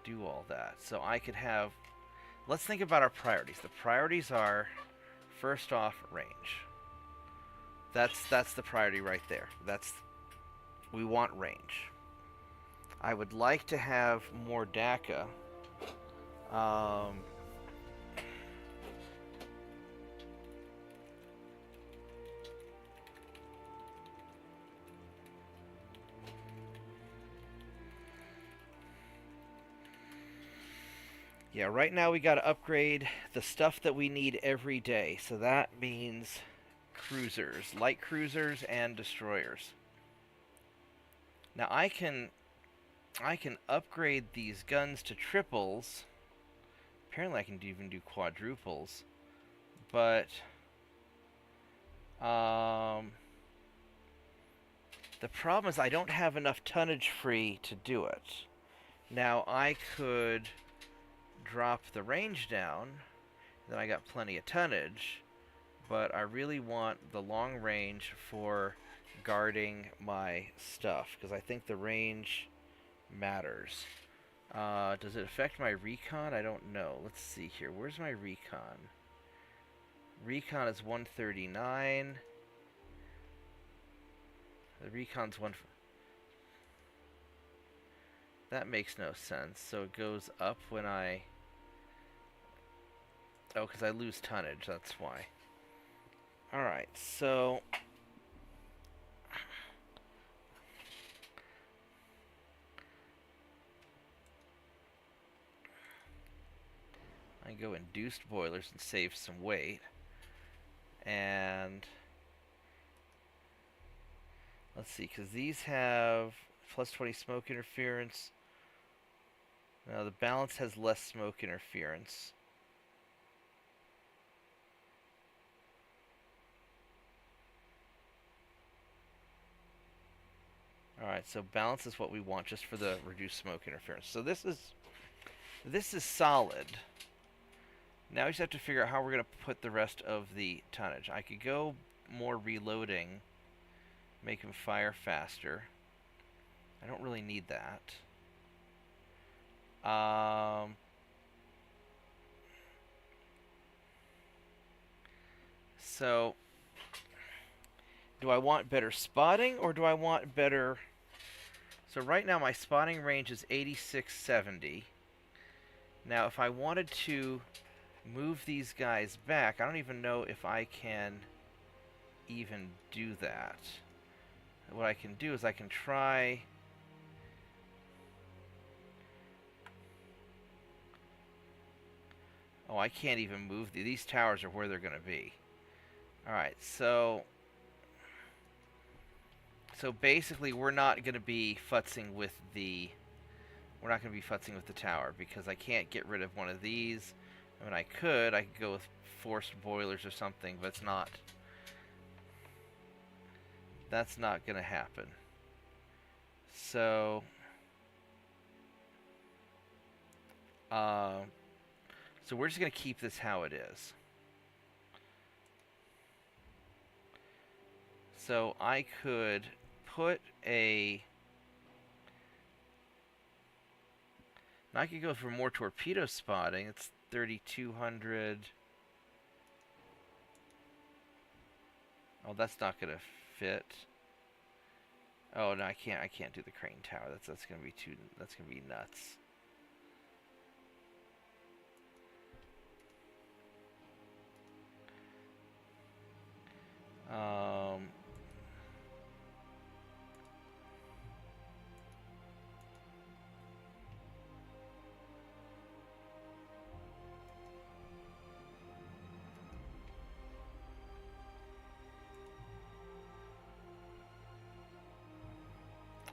do all that. So, I could have... Let's think about our priorities. The priorities are, first off, range. That's the priority right there. We want range. I would like to have more DACA. Yeah, right now we got to upgrade the stuff that we need every day. So that means cruisers, light cruisers and destroyers. Now I can upgrade these guns to triples. Apparently I can even do quadruples. But the problem is I don't have enough tonnage free to do it. Now I could drop the range down, then I got plenty of tonnage, but I really want the long range for guarding my stuff, because I think the range matters. Does it affect my recon? I don't know. Let's see here. Where's my recon? Recon is 139. The recon's That makes no sense. So it goes up when I... Oh, because I lose tonnage, that's why. Alright, so... I go induced boilers and save some weight. And... Let's see, because these have plus 20 smoke interference. Now the balance has less smoke interference. Alright, so balance is what we want just for the reduced smoke interference. So this is solid. Now we just have to figure out how we're going to put the rest of the tonnage. I could go more reloading, make him fire faster. I don't really need that. So, do I want better spotting or do I want better... So right now my spotting range is 8670. Now if I wanted to move these guys back, I don't even know if I can even do that. What I can do is I can try... Oh, I can't even move these towers are where they're going to be. Alright, so basically we're not going to be futzing with the tower because I can't get rid of one of these. I mean, I could go with forced boilers or something, but that's not going to happen. So so we're just going to keep this how it is. So I could put a... I could go for more torpedo spotting. It's 3,200. Oh, that's not gonna fit. Oh no, I can't do the crane tower. That's gonna be that's gonna be nuts.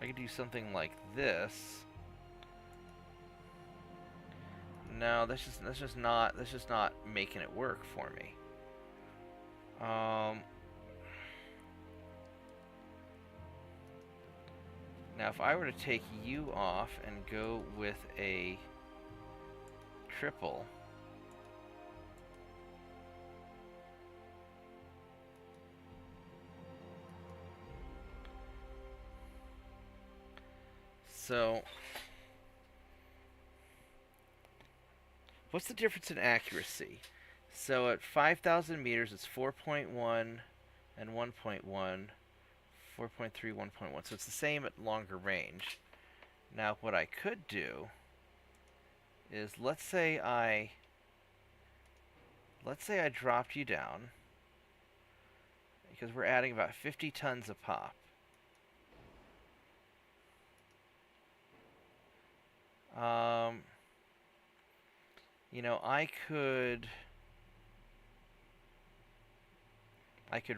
I could do something like this. No, that's just not making it work for me. Now if I were to take you off and go with a triple, so what's the difference in accuracy? So at 5,000 meters, it's 4.1 and 1.1, 4.3, 1.1. So it's the same at longer range. Now what I could do is let's say I dropped you down because we're adding about 50 tons a pop. You know, I could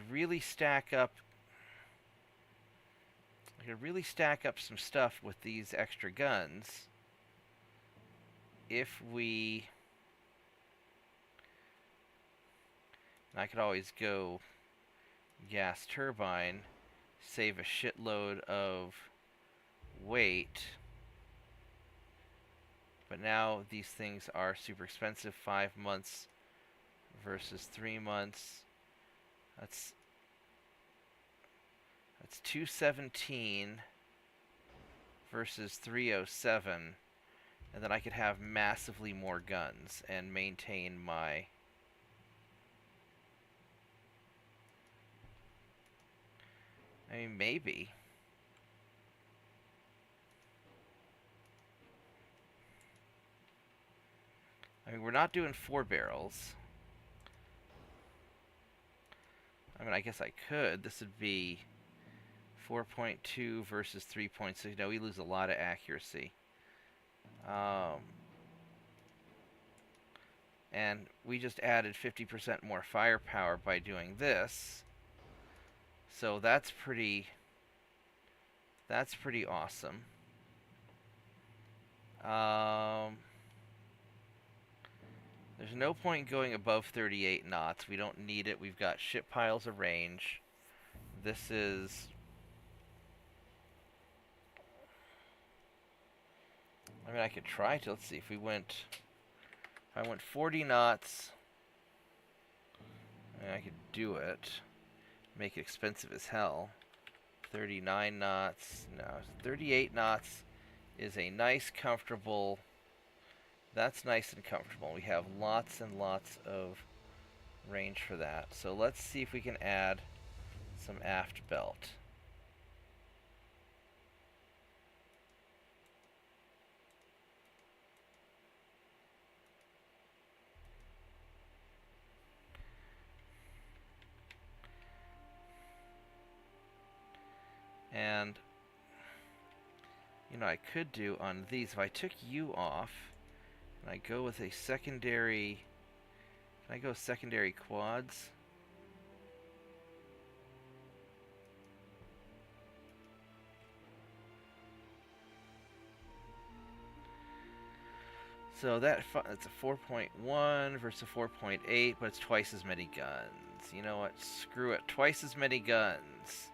really stack up some stuff with these extra guns if we... I could always go gas turbine, save a shitload of weight. But now these things are super expensive. 5 months versus 3 months. That's 217 versus 307. And then I could have massively more guns and maintain my... I mean, maybe. I mean, we're not doing 4 barrels. I mean, I guess I could. This would be 4.2 versus 3.6. No, we lose a lot of accuracy. And we just added 50% more firepower by doing this. So that's pretty awesome. There's no point going above 38 knots. We don't need it. We've got ship piles of range. This is... I mean, I could try to. Let's see if we went... If I went 40 knots... I mean, I could do it. Make it expensive as hell. 39 knots. No, 38 knots is a nice, comfortable... That's nice and comfortable. We have lots and lots of range for that. So let's see if we can add some aft belt. And, you know, I could do on these, if I took you off, and I go with a secondary... Can I go secondary quads? So that's a 4.1 versus a 4.8, but it's twice as many guns. You know what? Screw it. Twice as many guns.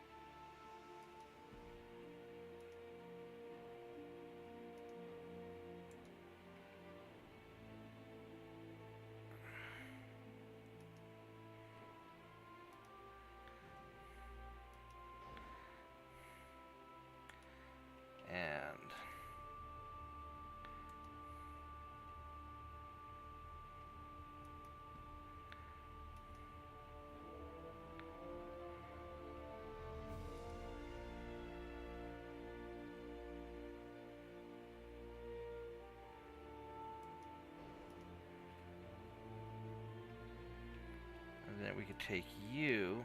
And then we could take you.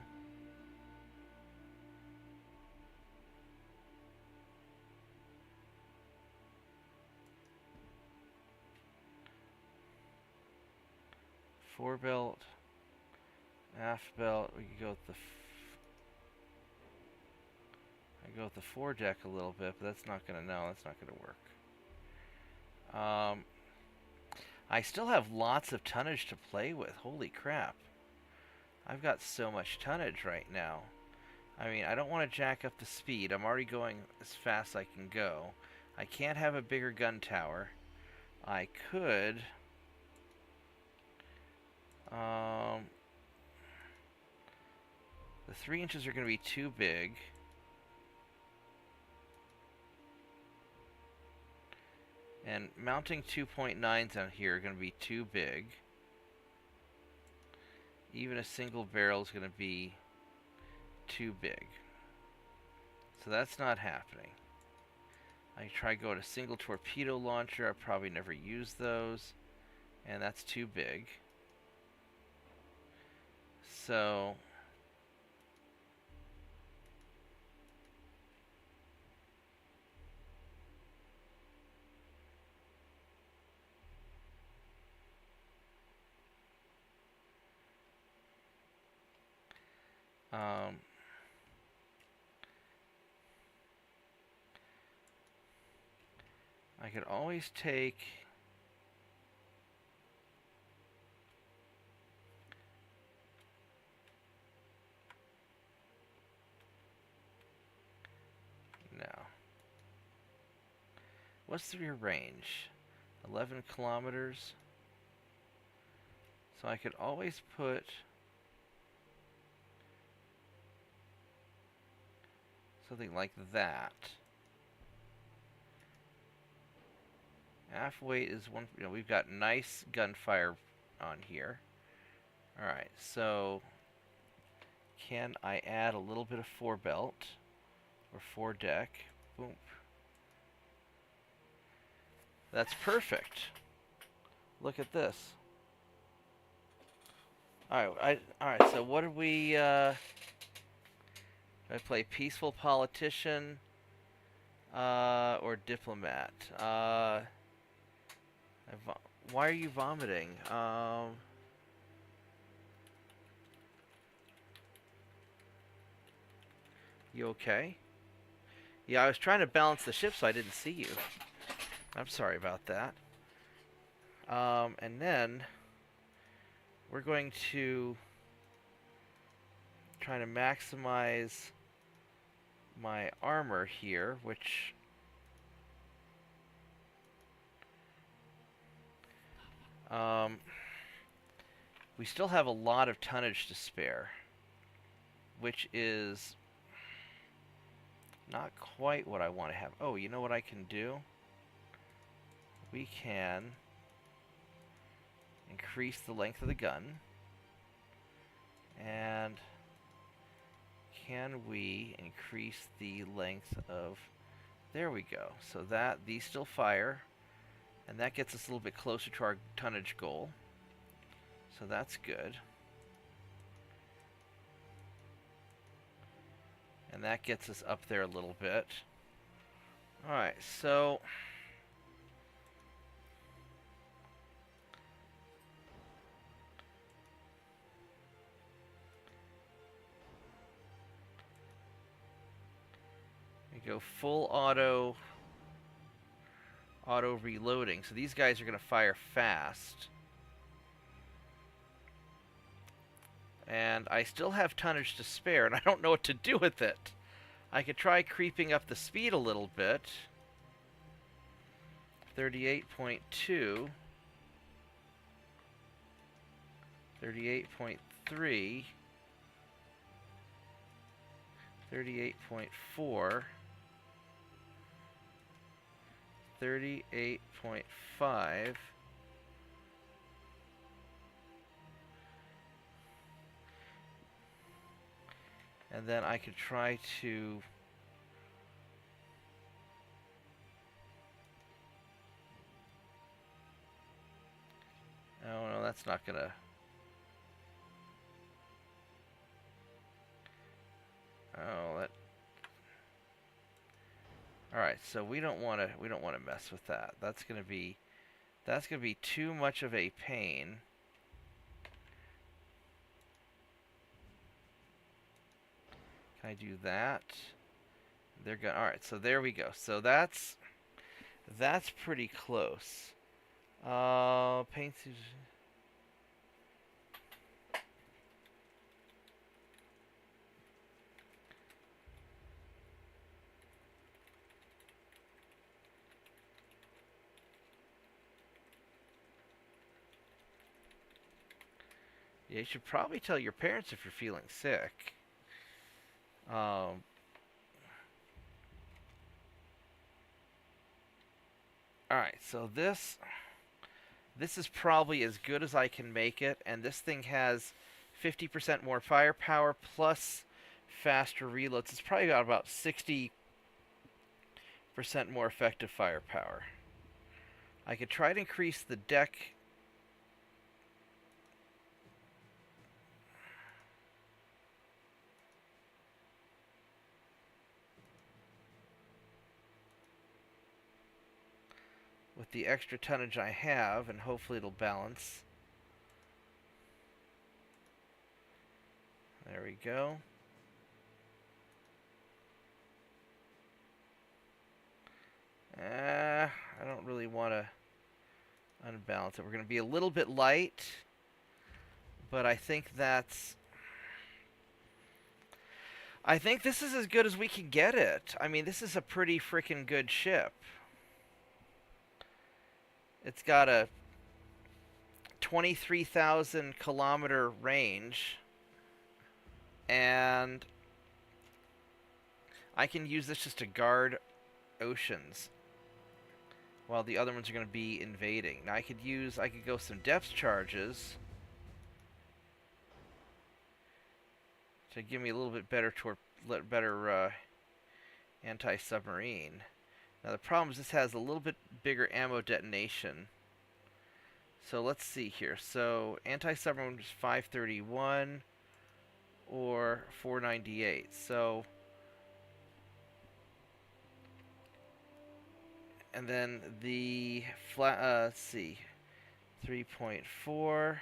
Fore belt, aft belt. We could go with the. I go with the foredeck a little bit, but that's not gonna. No, that's not gonna work. I still have lots of tonnage to play with. Holy crap! I've got so much tonnage right now. I mean, I don't want to jack up the speed. I'm already going as fast as I can go. I can't have a bigger gun tower. I could. The 3 inches are going to be too big. And mounting 2.9s on here are going to be too big. Even a single barrel is going to be too big. So that's not happening. I try going to single torpedo launcher. I probably never use those. And that's too big. So... I could always take... No. What's your range? 11 kilometers. So I could always put... something like that. Half weight is one. You know, we've got nice gunfire on here. All right, so can I add a little bit of forebelt or foredeck? Boom. That's perfect. Look at this. Alright, so what did we, I play peaceful politician, or diplomat? Why are you vomiting? You okay? Yeah, I was trying to balance the ship so I didn't see you. I'm sorry about that. And then we're going to try to maximize my armor here, which we still have a lot of tonnage to spare, which is not quite what I want to have. Oh, you know what I can do? We can increase the length of the gun. And can we increase the length of... There we go. So that, these still fire. And that gets us a little bit closer to our tonnage goal. So that's good. And that gets us up there a little bit. Alright, so... we go full auto reloading. So these guys are going to fire fast. And I still have tonnage to spare, and I don't know what to do with it. I could try creeping up the speed a little bit. 38.2. 38.3. 38.4. 38.5. And then I could try to... Oh, no, that's not gonna... Oh, that... Alright, so we don't want to mess with that. That's gonna be too much of a pain. Can I do that? They're going. All right, so there we go. So that's pretty close. Paint. Yeah, you should probably tell your parents if you're feeling sick. Alright, so this is probably as good as I can make it, and this thing has 50% more firepower plus faster reloads. It's probably got about 60% more effective firepower. I could try to increase the deck. With the extra tonnage I have, and hopefully it'll balance. There we go. I don't really want to unbalance it. We're going to be a little bit light, but I think this is as good as we can get it. I mean, this is a pretty freaking good ship. It's got a 23,000 kilometer range, and I can use this just to guard oceans while the other ones are going to be invading. Now I could go some depth charges to give me a little bit better anti-submarine. Now the problem is this has a little bit bigger ammo detonation, So let's see here. So anti-submarine was 531 or 498. So, and then the flat. Let's see, 3.4.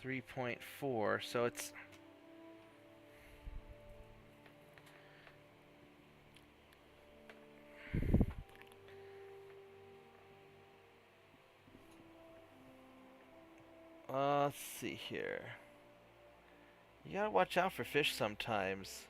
3.4. So it's let's see here. You gotta watch out for fish sometimes.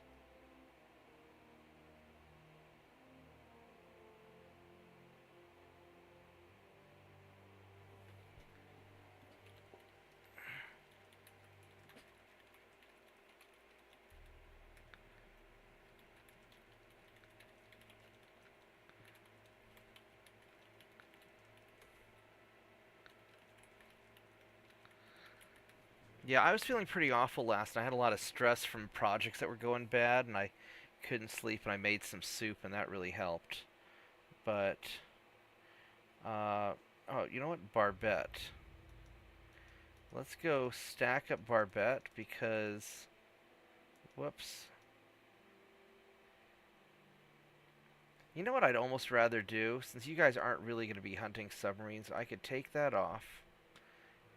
Yeah, I was feeling pretty awful last night. I had a lot of stress from projects that were going bad, and I couldn't sleep, and I made some soup, and that really helped. But, oh, you know what? Barbette. Let's go stack up Barbette because, whoops. You know what I'd almost rather do? Since you guys aren't really going to be hunting submarines, I could take that off.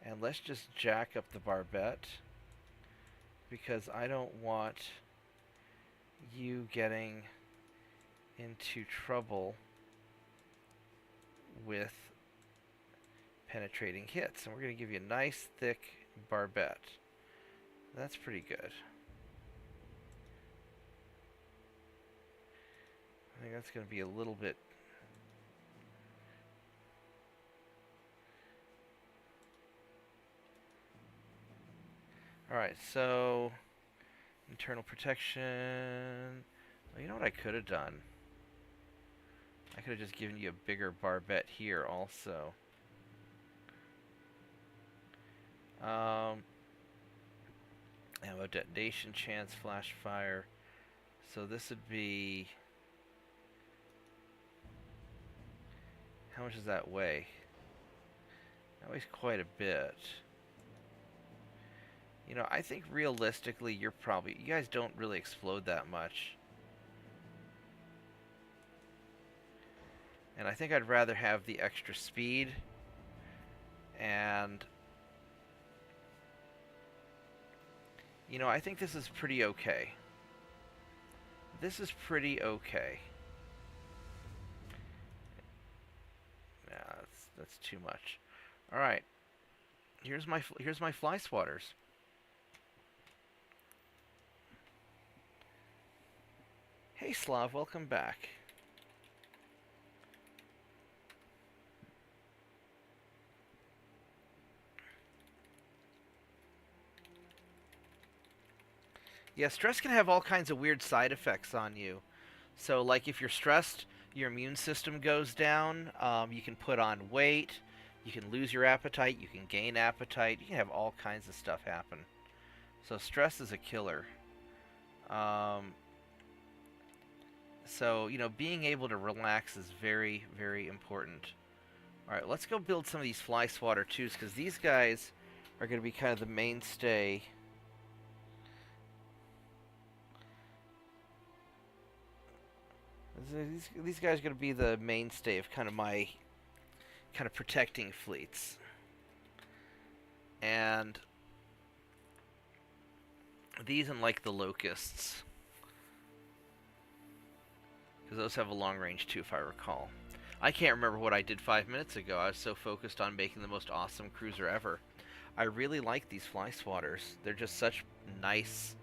And let's just jack up the Barbette. Because I don't want you getting into trouble with penetrating hits. And we're going to give you a nice, thick Barbette. That's pretty good. I think that's going to be a little bit... Alright, so... internal protection... Well, you know what I could have done? I could have just given you a bigger Barbette here also. Ammo detonation chance, flash fire. So this would be... How much does that weigh? That weighs quite a bit. You know, I think realistically you guys don't really explode that much. And I think I'd rather have the extra speed. And... you know, I think this is pretty okay. This is pretty okay. Nah, that's too much. All right. Here's my fly swatters. Hey Slav, welcome back. Yeah, stress can have all kinds of weird side effects on you. So, like, if you're stressed, your immune system goes down. You can put on weight. You can lose your appetite. You can gain appetite. You can have all kinds of stuff happen. So, stress is a killer. So, you know, being able to relax is very, very important. Alright, let's go build some of these fly swatter 2s, because these guys are going to be kind of the mainstay. These guys are going to be the mainstay of kind of my kind of protecting fleets. And these and like the locusts. Because those have a long range too, if I recall. I can't remember what I did 5 minutes ago. I was so focused on making the most awesome cruiser ever. I really like these fly swatters. They're just such nice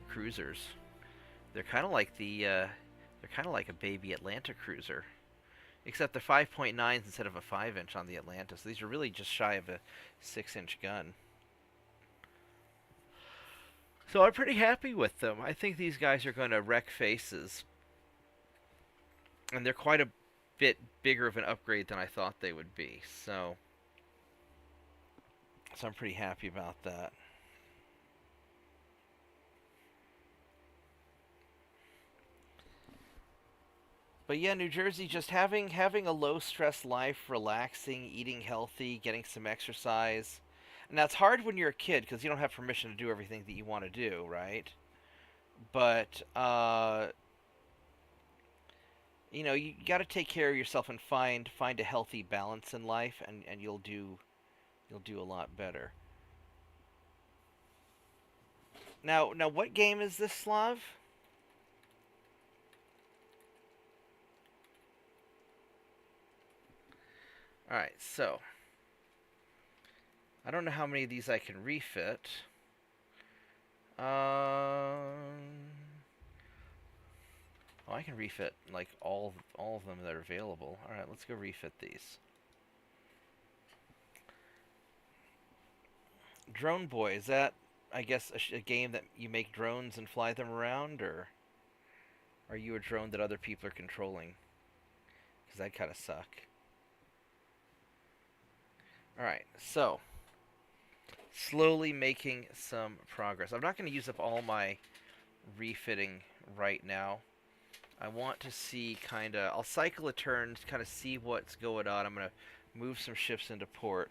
cruisers. They're kind of like they're kind of like a baby Atlanta cruiser. Except they're 5.9s instead of a 5-inch on the Atlanta. So these are really just shy of a 6-inch gun. So I'm pretty happy with them. I think these guys are going to wreck faces. And they're quite a bit bigger of an upgrade than I thought they would be. So I'm pretty happy about that. But yeah, New Jersey, just having a low stress life, relaxing, eating healthy, getting some exercise. Now it's hard when you're a kid because you don't have permission to do everything that you want to do, right? But you got to take care of yourself and find a healthy balance in life, and you'll do a lot better. Now, what game is this, Slav? All right, so I don't know how many of these I can refit. Oh, I can refit like all of them that are available. All right, let's go refit these. Drone Boy, is that, I guess, a game that you make drones and fly them around, or are you a drone that other people are controlling? Because that kind of suck. Alright, so, slowly making some progress. I'm not going to use up all my refitting right now. I want to see I'll cycle a turn to kind of see what's going on. I'm going to move some ships into port.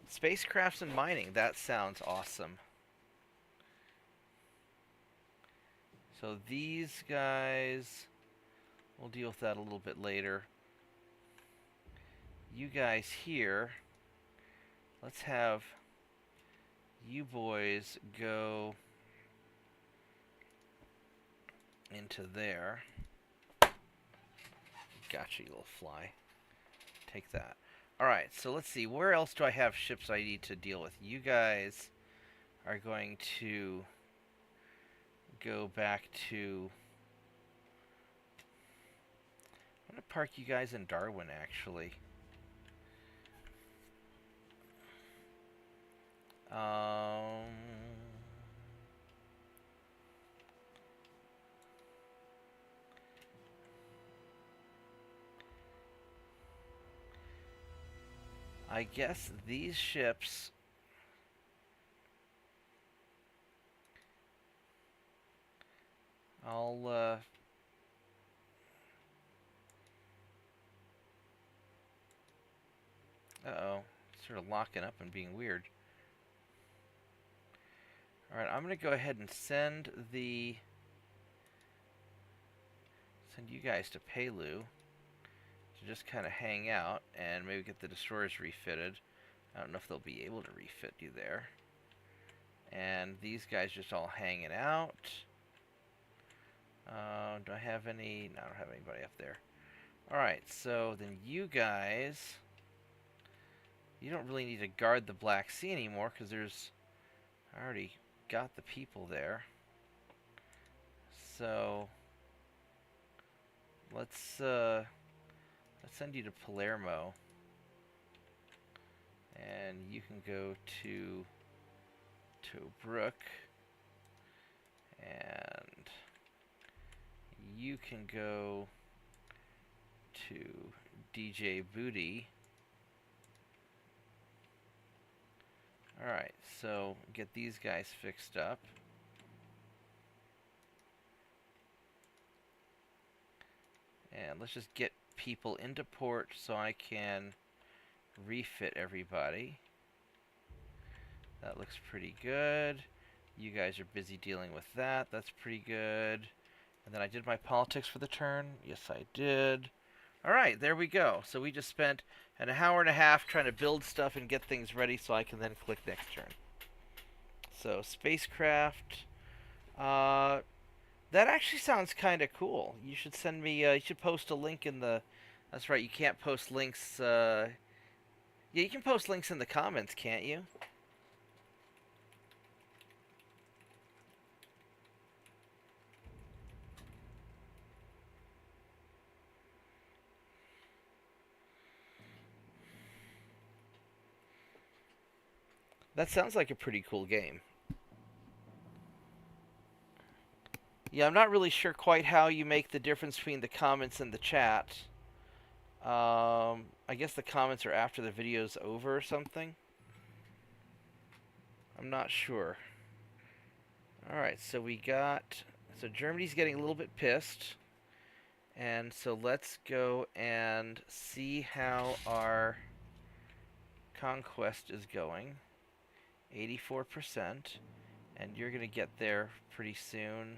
Spacecrafts and mining, that sounds awesome. So these guys, we'll deal with that a little bit later. You guys here, let's have you boys go into there. Gotcha, you little fly. Take that. Alright, so let's see. Where else do I have ships I need to deal with? You guys are going to go back to... I'm going to park you guys in Darwin, actually. I guess these ships... Uh-oh. Sort of locking up and being weird. Alright, I'm going to go ahead and send you guys to Pelu to just kind of hang out and maybe get the destroyers refitted. I don't know if they'll be able to refit you there. And these guys just all hanging out. Do I have any? No, I don't have anybody up there. Alright, so then you guys... You don't really need to guard the Black Sea anymore because I already got the people there. So let's send you to Palermo, and you can go to Tobruk, and you can go to DJ Booty. Alright, so get these guys fixed up. And let's just get people into port so I can refit everybody. That looks pretty good. You guys are busy dealing with that. That's pretty good. And then I did my politics for the turn. Yes, I did. Alright, there we go. So we just spent an hour and a half trying to build stuff and get things ready so I can then click next turn. So, spacecraft. That actually sounds kind of cool. You should send me, you should post a link in the... That's right, you can't post links, yeah, you can post links in the comments, can't you? That sounds like a pretty cool game. Yeah, I'm not really sure quite how you make the difference between the comments and the chat. I guess the comments are after the video's over or something. I'm not sure. Alright, so we got... So Germany's getting a little bit pissed. And so let's go and see how our conquest is going. 84%. And you're going to get there pretty soon.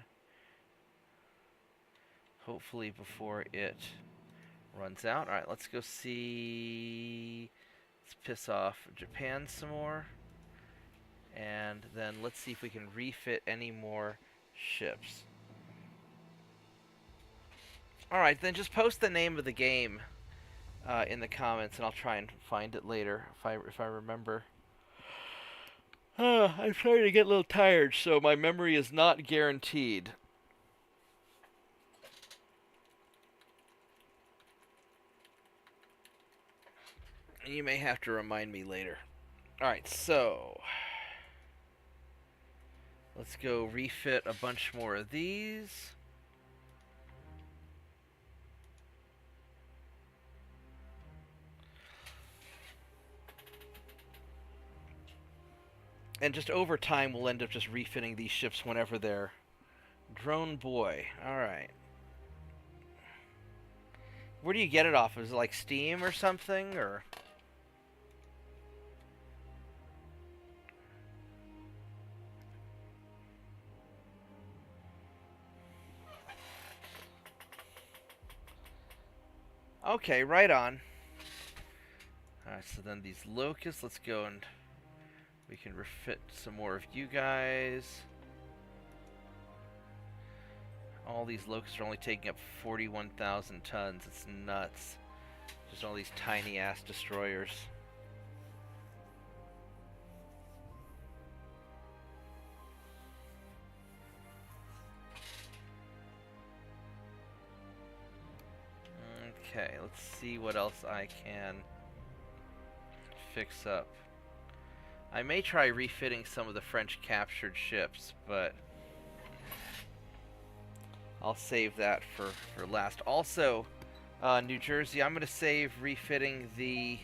Hopefully before it runs out. Alright, let's go see... Let's piss off Japan some more. And then let's see if we can refit any more ships. Alright, then just post the name of the game in the comments, and I'll try and find it later if I remember. I'm starting to get a little tired, so my memory is not guaranteed. And you may have to remind me later. Alright, so... let's go refit a bunch more of these. And just over time, we'll end up just refitting these ships whenever they're... Drone boy. Alright. Where do you get it off? Is it like Steam or something? Or... Okay, right on. Alright, so then these locusts, let's go and... we can refit some more of you guys. All these locusts are only taking up 41,000 tons. It's nuts. Just all these tiny-ass destroyers. Okay, let's see what else I can fix up. I may try refitting some of the French captured ships, but I'll save that for last. Also, New Jersey, I'm going to save refitting the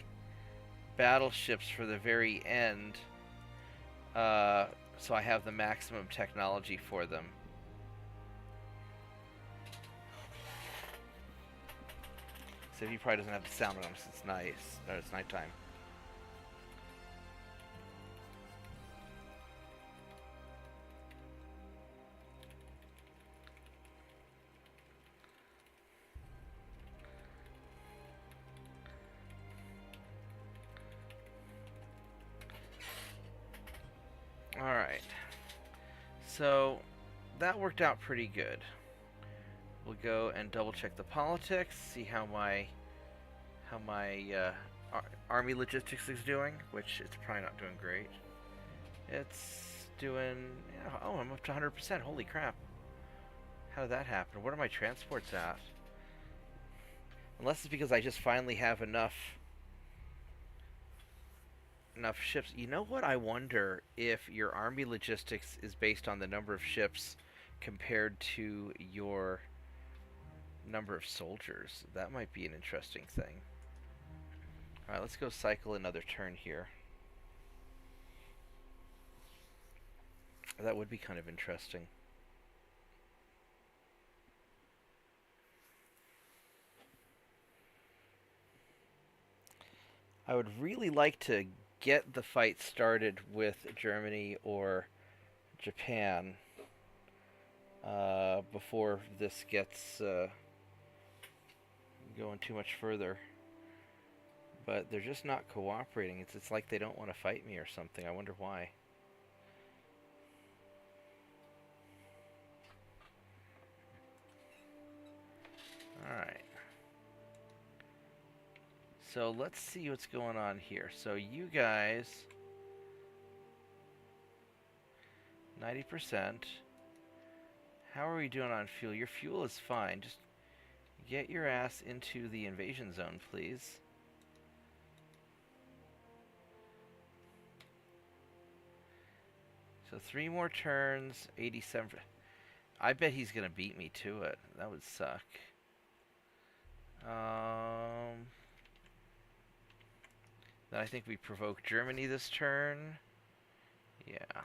battleships for the very end, so I have the maximum technology for them. So he probably doesn't have the sound on him since it's nice. No, it's nighttime. Alright, so that worked out pretty good. We'll go and double check the politics, see how my army logistics is doing, which it's probably not doing great. It's doing, yeah, oh, I'm up to 100%, holy crap. How did that happen? What are my transports at? Unless it's because I just finally have enough ships. You know what? I wonder if your army logistics is based on the number of ships compared to your number of soldiers. That might be an interesting thing. Alright, let's go cycle another turn here. That would be kind of interesting. I would really like to get the fight started with Germany or Japan before this gets going too much further. But they're just not cooperating. It's like they don't want to fight me or something. I wonder why. Alright. So let's see what's going on here. So you guys, 90%. How are we doing on fuel? Your fuel is fine. Just get your ass into the invasion zone, please. So 3 more turns, 87. I bet he's going to beat me to it. That would suck. Then I think we provoke Germany this turn. Yeah.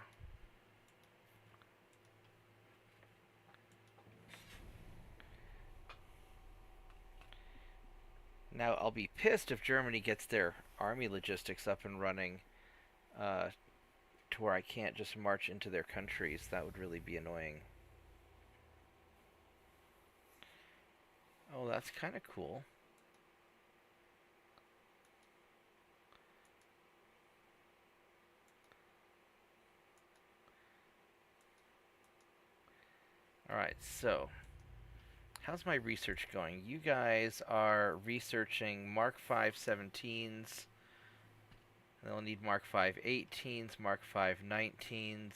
Now, I'll be pissed if Germany gets their army logistics up and running uh, to where I can't just march into their countries. That would really be annoying. Oh, that's kind of cool. Alright, so how's my research going? You guys are researching Mark 5 17s. They'll need Mark 5 18s, Mark 5 19s, and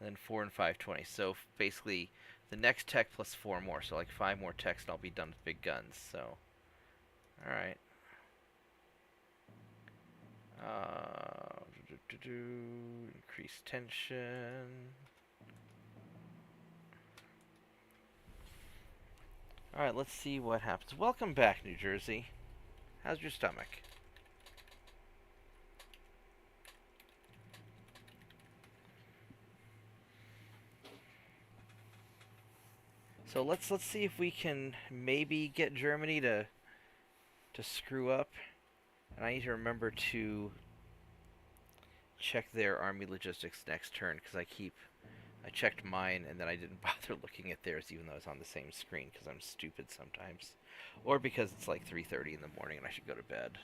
then 4 and 5 20s. So basically, the next tech plus 4 more. So like 5 more techs and I'll be done with big guns. So, alright. Increase tension. Alright, let's see what happens. Welcome back, New Jersey. How's your stomach? So let's see if we can maybe get Germany to screw up. And I need to remember to check their army logistics next turn, because I checked mine and then I didn't bother looking at theirs even though it's on the same screen because I'm stupid sometimes. Or because it's like 3:30 in the morning and I should go to bed.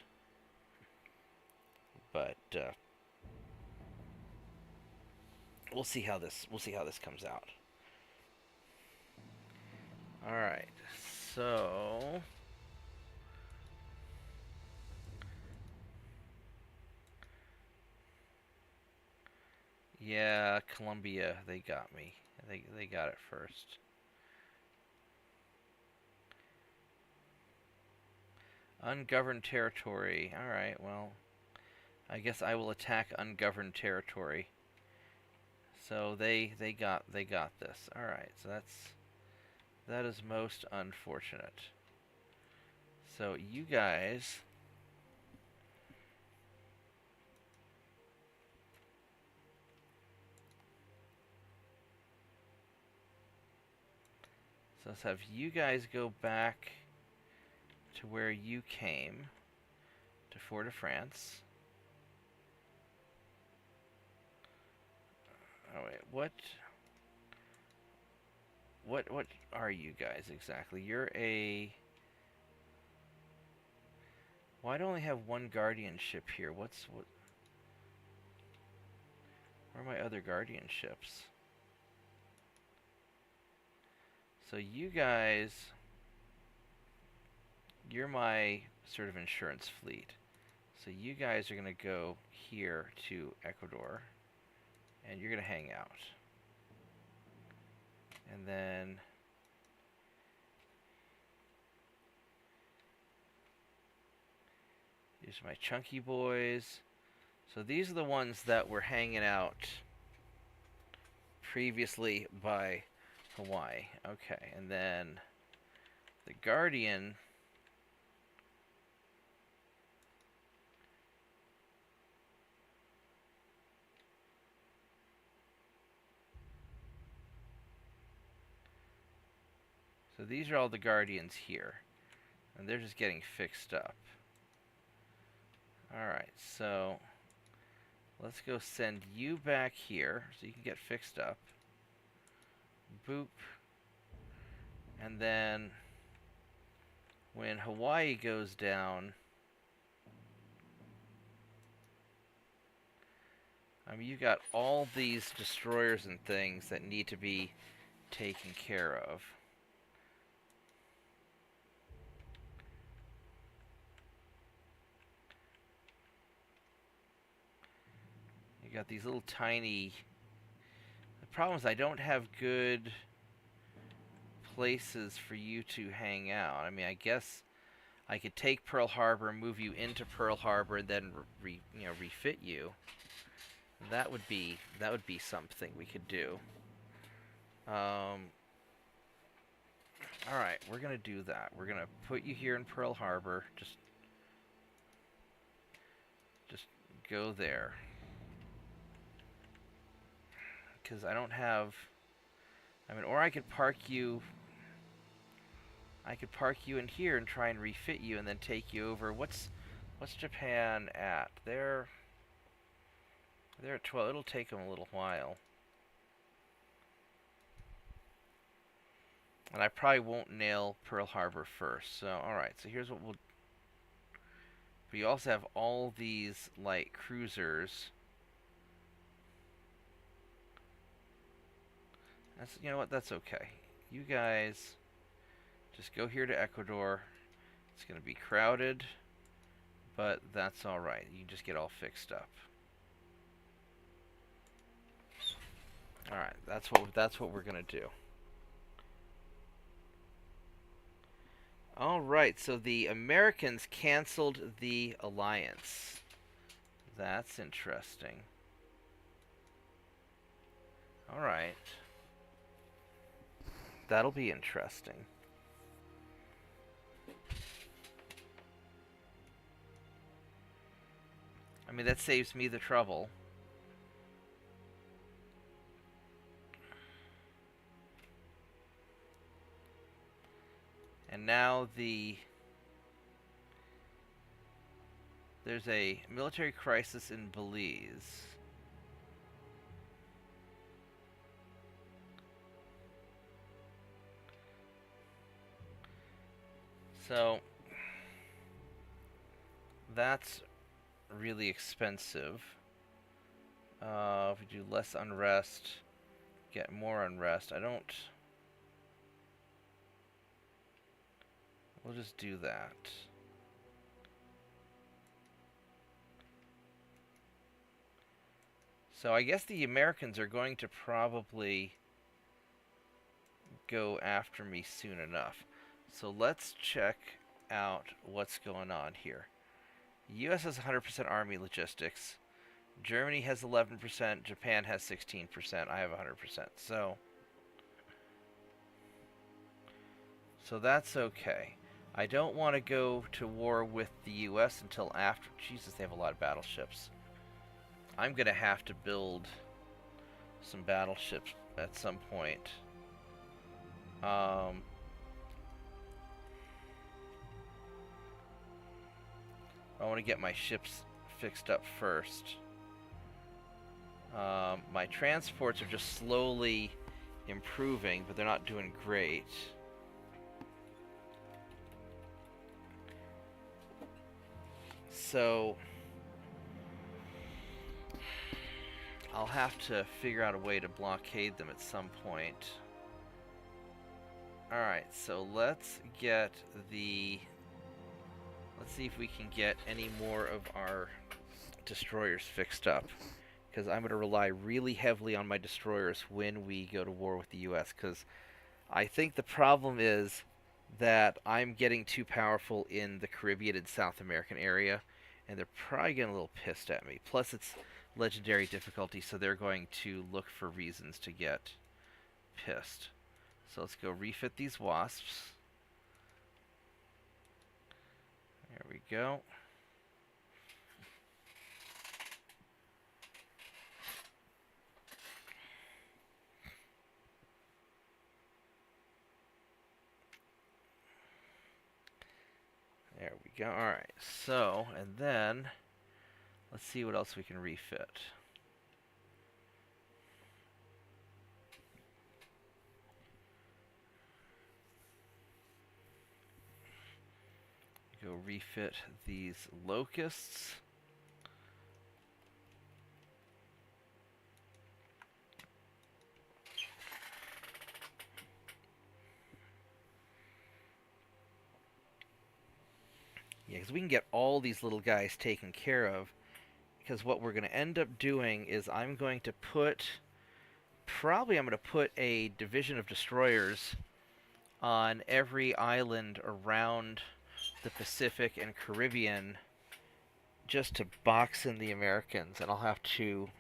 But we'll see how this comes out. All right. So yeah, Colombia, they got me. They got it first. Ungoverned territory. All right, well, I guess I will attack ungoverned territory. So they got this. All right, so that is most unfortunate. So you guys So let's have you guys go back to where you came, to Fort-de-France. Oh wait, what are you guys exactly? You're a... Why do I only have one guardian ship here? What? Where are my other guardian ships? So you guys, you're my sort of insurance fleet. So you guys are going to go here to Ecuador, and you're going to hang out. And then these are my chunky boys. So these are the ones that were hanging out previously by Hawaii. Okay, and then the Guardian. So these are all the Guardians here, and they're just getting fixed up. Alright, so let's go send you back here so you can get fixed up. Boop. And then when Hawaii goes down, I mean, you got all these destroyers and things that need to be taken care of. You got these little tiny... The problem is I don't have good places for you to hang out. I mean, I guess I could take Pearl Harbor, move you into Pearl Harbor, and then refit you. That would be something we could do. All right, we're gonna do that. We're gonna put you here in Pearl Harbor. Just go there. Because I don't have... I mean, or I could park you... I could park you in here and try and refit you and then take you over. What's Japan at? They're at 12. It'll take them a little while. And I probably won't nail Pearl Harbor first. So, alright, so here's what we'll... We also have all these light cruisers. That's, you know what, that's okay. You guys just go here to Ecuador. It's going to be crowded, but that's alright. You can just get all fixed up. Alright, that's what we're going to do. Alright, so the Americans canceled the alliance. That's interesting. Alright. That'll be interesting. I mean, that saves me the trouble. And now there's a military crisis in Belize. So that's really expensive. If we do less unrest, get more unrest. We'll just do that. So I guess the Americans are going to probably go after me soon enough. So let's check out what's going on here. The US has 100% army logistics. Germany has 11%. Japan has 16%. I have 100%. So that's okay. I don't want to go to war with the US until after... Jesus, they have a lot of battleships. I'm going to have to build some battleships at some point. I want to get my ships fixed up first. My transports are just slowly improving, but they're not doing great. So I'll have to figure out a way to blockade them at some point. Alright, so let's get the... Let's see if we can get any more of our destroyers fixed up. Because I'm going to rely really heavily on my destroyers when we go to war with the US. Because I think the problem is that I'm getting too powerful in the Caribbean and South American area. And they're probably getting a little pissed at me. Plus it's legendary difficulty, so they're going to look for reasons to get pissed. So let's go refit these wasps. There we go. There we go. Alright, so, and then, let's see what else we can refit. Go refit these locusts. Yeah, because we can get all these little guys taken care of. Because what we're going to end up doing is I'm going to put a division of destroyers on every island around the Pacific and Caribbean just to box in the Americans, and I'll have to...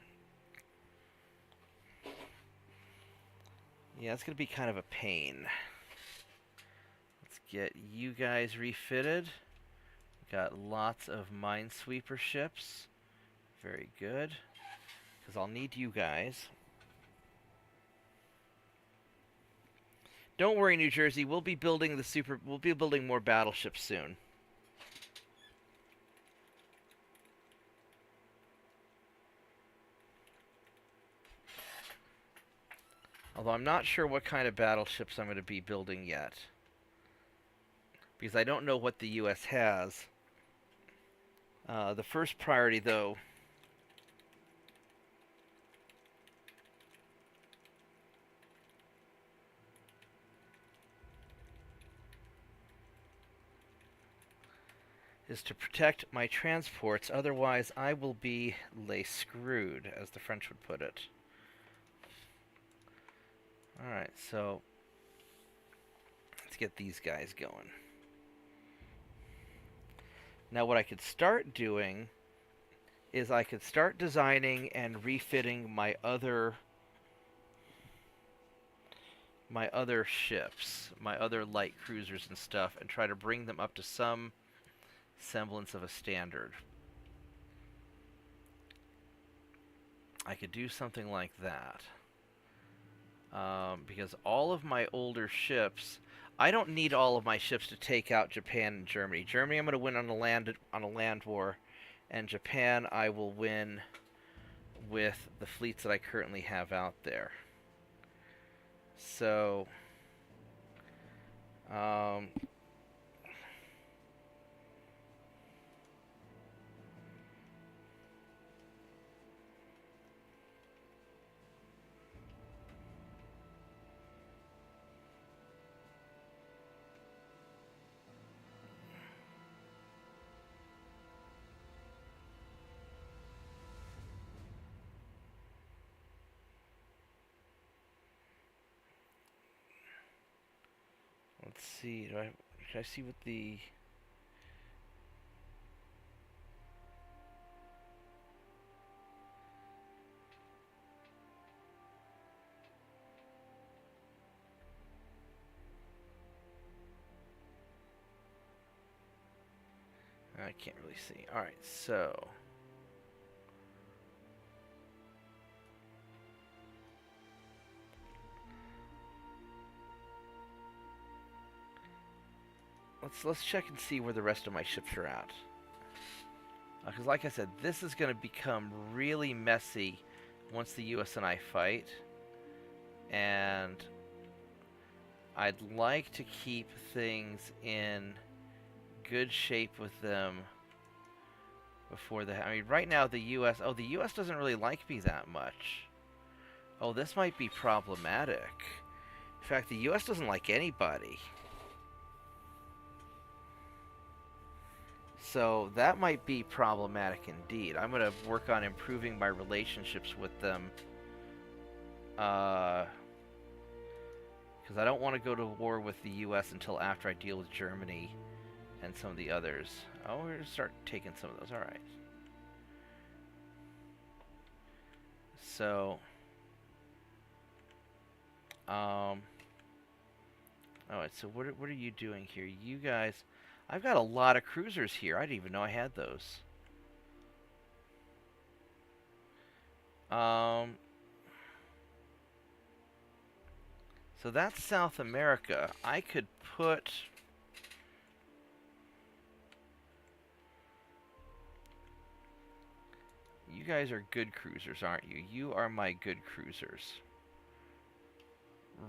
Yeah, it's going to be kind of a pain. Let's get you guys refitted. Got lots of minesweeper ships. Very good. Because I'll need you guys. Don't worry, New Jersey. We'll be building the super. We'll be building more battleships soon. Although I'm not sure what kind of battleships I'm going to be building yet, because I don't know what the U.S. has. The first priority, though, is to protect my transports. Otherwise, I will be lay screwed, as the French would put it. Alright, so let's get these guys going. Now what I could start doing is I could start designing and refitting my other ships, my other light cruisers and stuff, and try to bring them up to some semblance of a standard. I could do something like that. Because all of my older ships, I don't need all of my ships to take out Japan and Germany. Germany, I'm going to win on a land war, and Japan, I will win with the fleets that I currently have out there. So, let's see. Should I see what the... I can't really see. Alright, so... Let's check and see where the rest of my ships are at. Because like I said, this is going to become really messy once the US and I fight. And I'd like to keep things in good shape with them before the... I mean, right now the US... Oh, the US doesn't really like me that much. Oh, this might be problematic. In fact, the US doesn't like anybody. So that might be problematic indeed. I'm going to work on improving my relationships with them. Because I don't want to go to war with the US until after I deal with Germany and some of the others. Oh, we're going to start taking some of those. Alright. So... Alright, so what are you doing here? You guys... I've got a lot of cruisers here. I didn't even know I had those. So that's South America. I could put... You guys are good cruisers, aren't you? You are my good cruisers.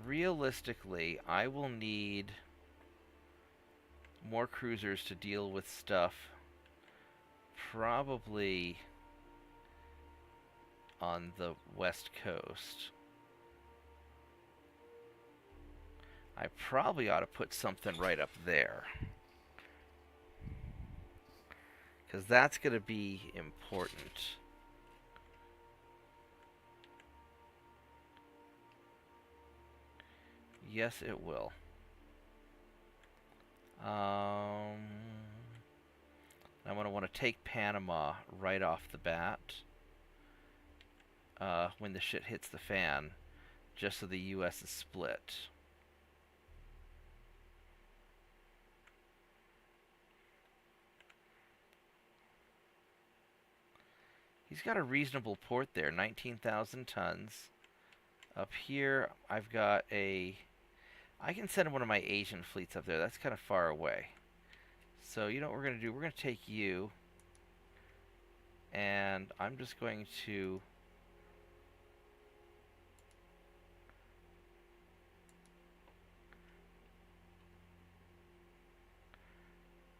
Realistically, I will need more cruisers to deal with stuff probably on the west coast. I probably ought to put something right up there, because that's going to be important. Yes, it will. I'm going to want to take Panama right off the bat when the shit hits the fan, just so the U.S. is split. He's got a reasonable port there, 19,000 tons. Up here, I've got a... I can send one of my Asian fleets up there. That's kind of far away. So you know what we're going to do? We're going to take you, and I'm just going to...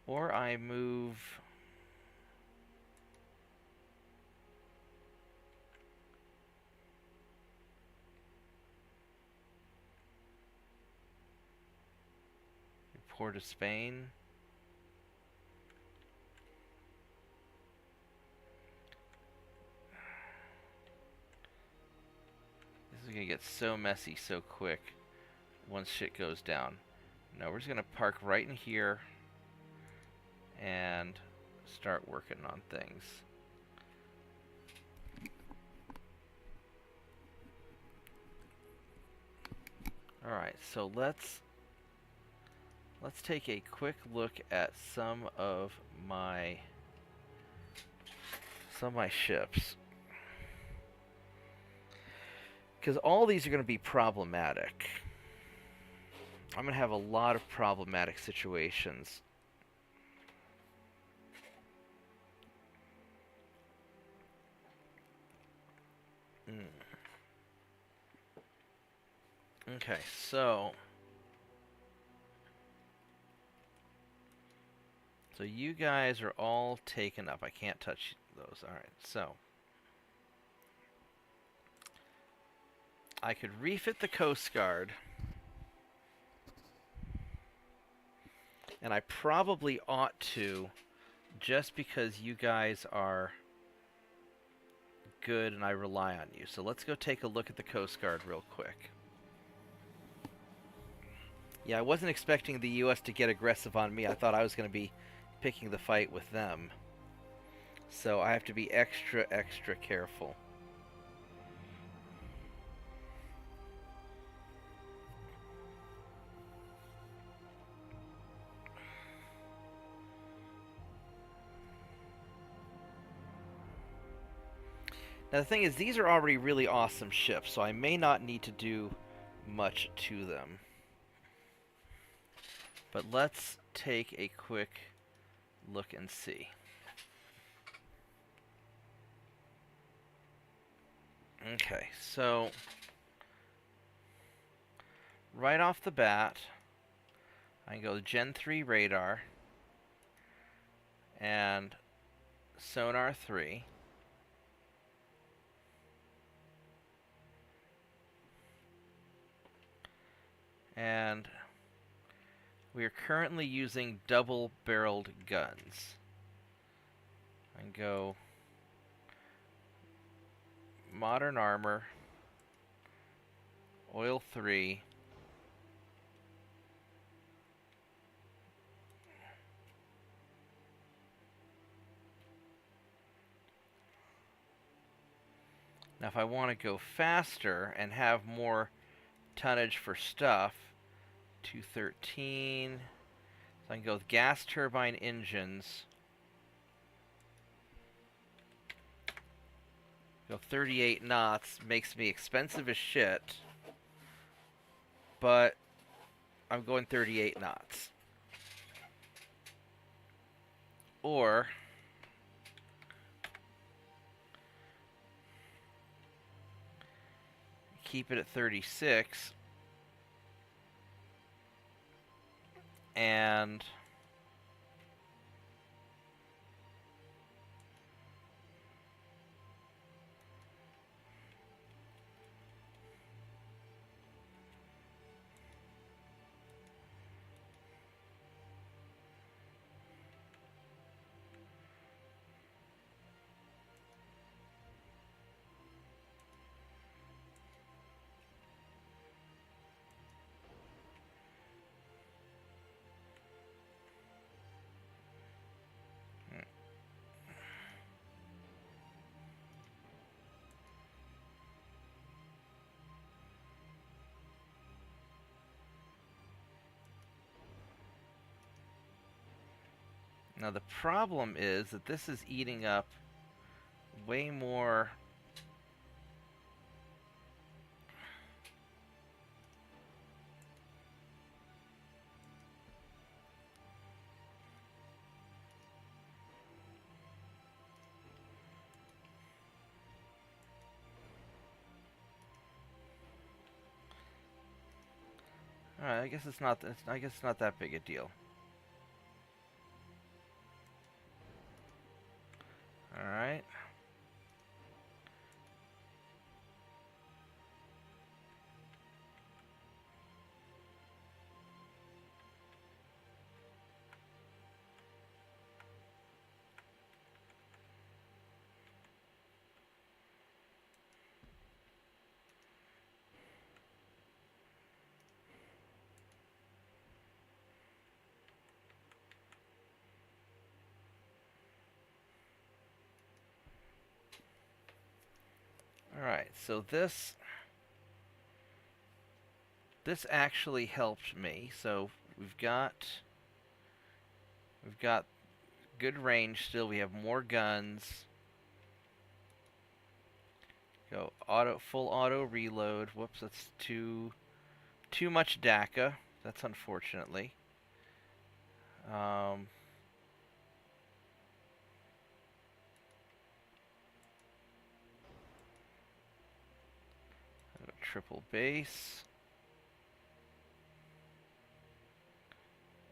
Or I move... Port of Spain. This is going to get so messy so quick once shit goes down. No, we're just going to park right in here and start working on things. Alright, so let's take a quick look at some of my ships. Because all these are going to be problematic. I'm going to have a lot of problematic situations. Okay, so you guys are all taken up. I can't touch those. Alright, so I could refit the Coast Guard. And I probably ought to, just because you guys are good and I rely on you. So let's go take a look at the Coast Guard real quick. Yeah, I wasn't expecting the U.S. to get aggressive on me. I thought I was going to be picking the fight with them. So I have to be extra, extra careful. Now the thing is, these are already really awesome ships, so I may not need to do much to them. But let's take a quick look and see. Okay, so right off the bat, I can go Gen 3 radar and sonar 3. And we are currently using double-barreled guns. I can go modern armor, oil 3, now if I want to go faster and have more tonnage for stuff, 213. So I can go with gas turbine engines. Go 38 knots. Makes me expensive as shit. But I'm going 38 knots. Or keep it at 36. And now the problem is that this is eating up way more Alright, I guess it's not. I guess it's not that big a deal. Alright. Alright, so this actually helped me. So we've got good range still. We have more guns. Go full auto reload. Whoops, that's too much DACA. That's unfortunately. Um, Triple base.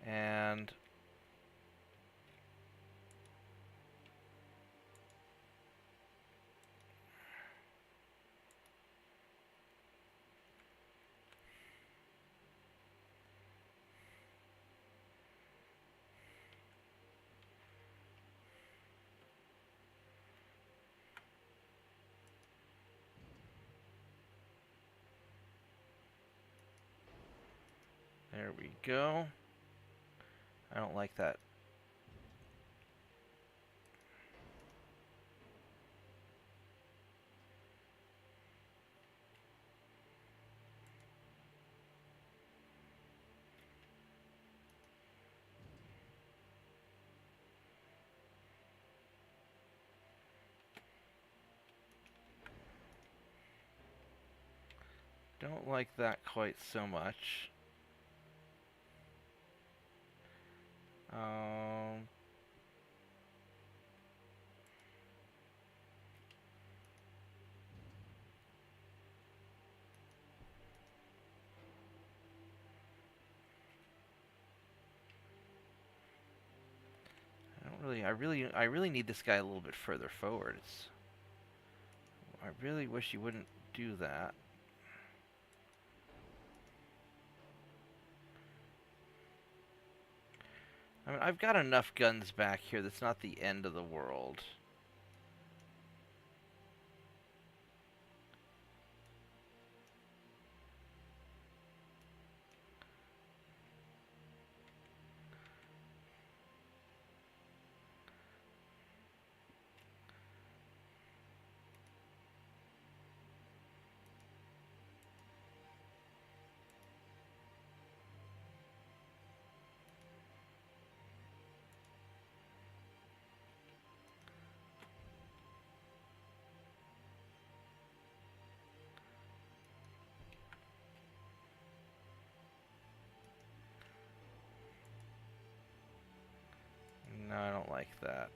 And there we go. I don't like that. Don't like that quite so much. Um, I really need this guy a little bit further forward. I really wish you wouldn't do that. I mean, I've got enough guns back here. That's not the end of the world. No, I don't like that.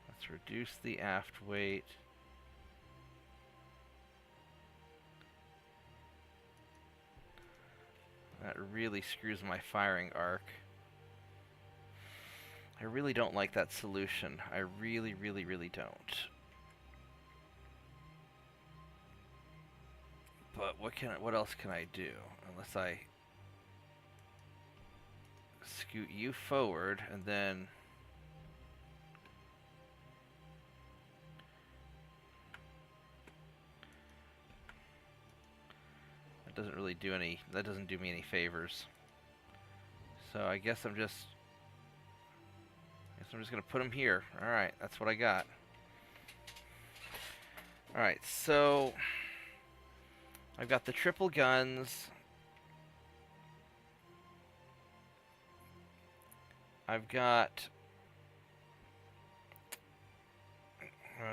Let's reduce the aft weight. That really screws my firing arc. I really don't like that solution. I really, really, really don't. But what else can I do? Unless I scoot you forward and then that doesn't do me any favors. So I guess I'm just gonna put him here. Alright, that's what I got. Alright, so I've got the triple guns. I'm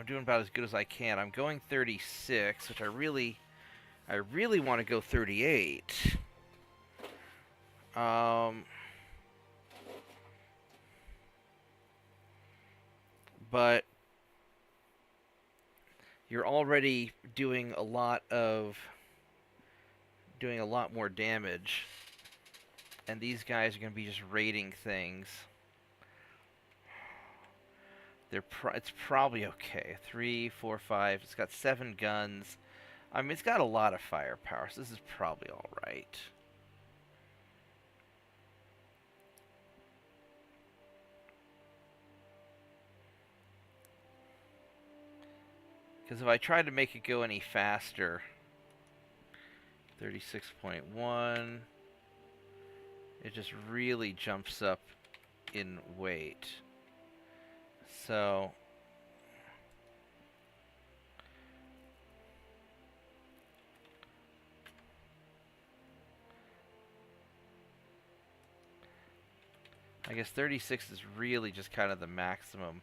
doing about as good as I can. I'm going 36, which I really want to go 38. But you're already doing a lot more damage, and these guys are going to be just raiding things. It's probably okay. 3, 4, 5. It's got 7 guns. I mean, it's got a lot of firepower, so this is probably all right. Because if I tried to make it go any faster, 36.1, it just really jumps up in weight. So I guess 36 is really just kind of the maximum.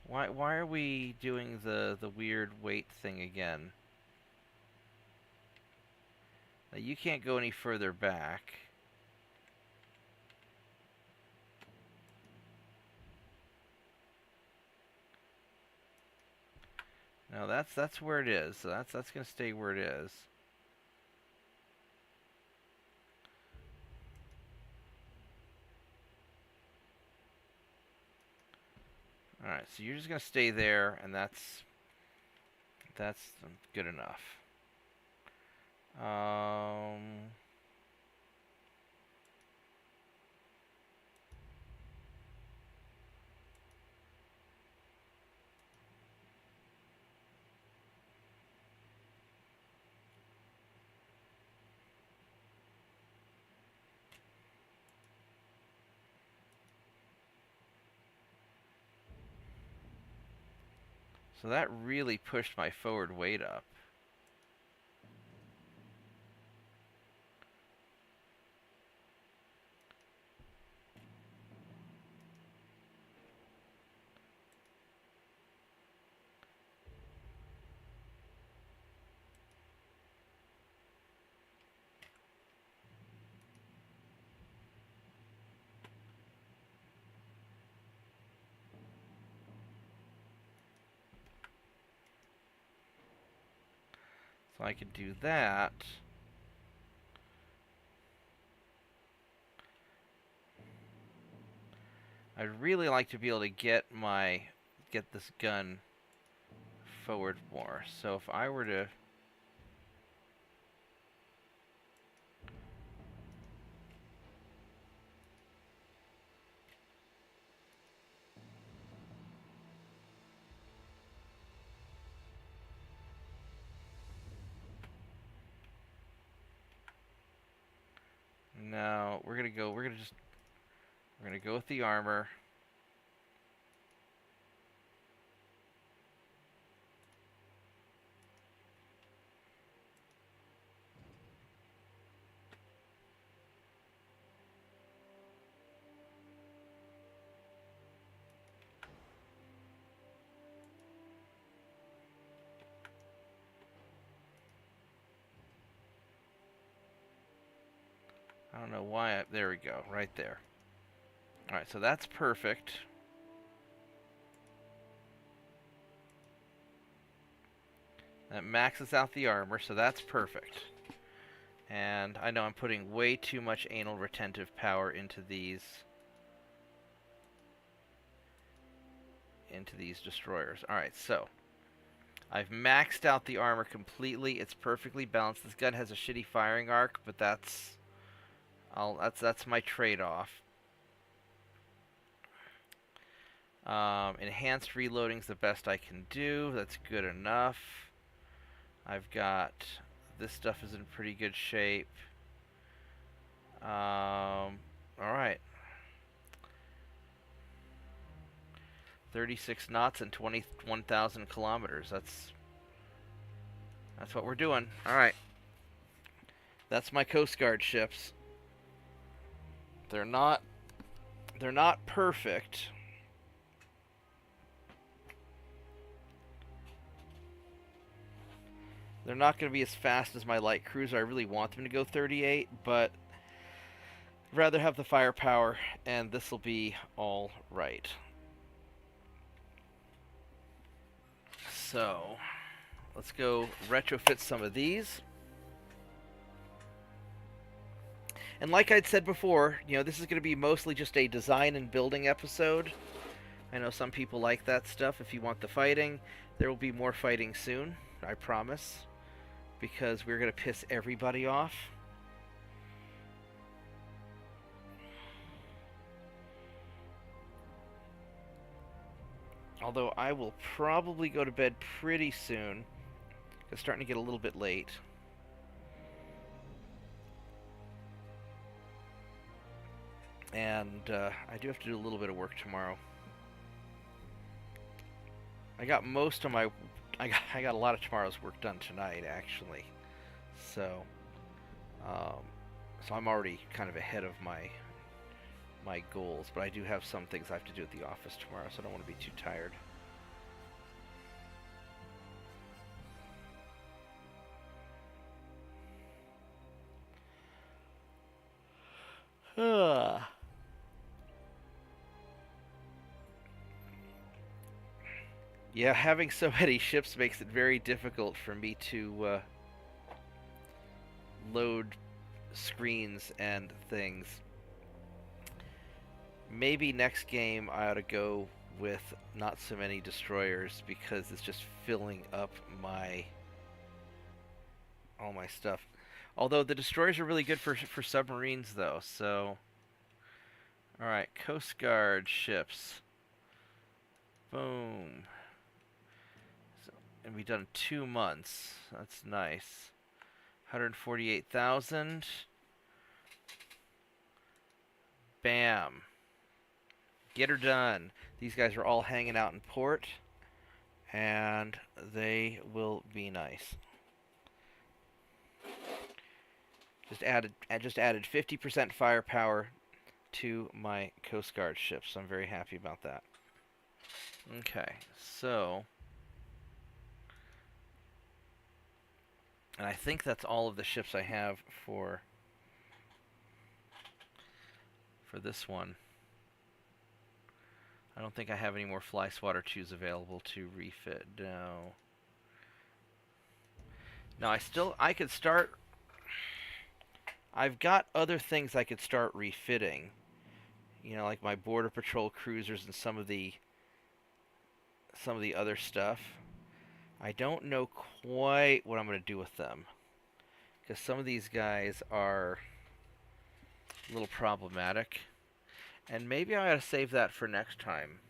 Why are we doing the weird weight thing again? Now, you can't go any further back. No, that's where it is. So that's gonna stay where it is. All right, so you're just gonna stay there, and that's good enough. So that really pushed my forward weight up. So I could do that. I'd really like to be able to get this gun forward more. So if I were to No, we're gonna go with the armor. I don't know why. There we go, right there. All right, so that's perfect. That maxes out the armor, so that's perfect. And I know I'm putting way too much anal retentive power into these destroyers. All right, so I've maxed out the armor completely. It's perfectly balanced. This gun has a shitty firing arc, but that's my trade-off. Enhanced reloading's the best I can do. That's good enough. I've got this stuff is in pretty good shape. All right. 36 knots and 21,000 kilometers. That's what we're doing. All right. That's my Coast Guard ships. They're not perfect. They're not going to be as fast as my light cruiser. I really want them to go 38, but I'd rather have the firepower, and this will be all right. So, let's go retrofit some of these. And like I'd said before, this is going to be mostly just a design and building episode. I know some people like that stuff. If you want the fighting, there will be more fighting soon, I promise. Because we're going to piss everybody off. Although I will probably go to bed pretty soon. It's starting to get a little bit late. And I do have to do a little bit of work tomorrow. I got a lot of tomorrow's work done tonight, actually. So I'm already kind of ahead of my goals, but I do have some things I have to do at the office tomorrow, so I don't want to be too tired. Yeah, having so many ships makes it very difficult for me to load screens and things. Maybe next game I ought to go with not so many destroyers because it's just filling up all my stuff. Although the destroyers are really good for submarines though, so alright, Coast Guard ships. Boom. So, and we've done 2 months. That's nice. 148,000. Bam. Get her done. These guys are all hanging out in port, and they will be nice. Just added 50% firepower to my Coast Guard ships. So I'm very happy about that. Okay, so and I think that's all of the ships I have for this one. I don't think I have any more Fly Swatter 2s available to refit. No. No, I could start. I've got other things I could start refitting. Like my Border Patrol cruisers and some of the other stuff. I don't know quite what I'm going to do with them. Because some of these guys are a little problematic. And maybe I ought to save that for next time.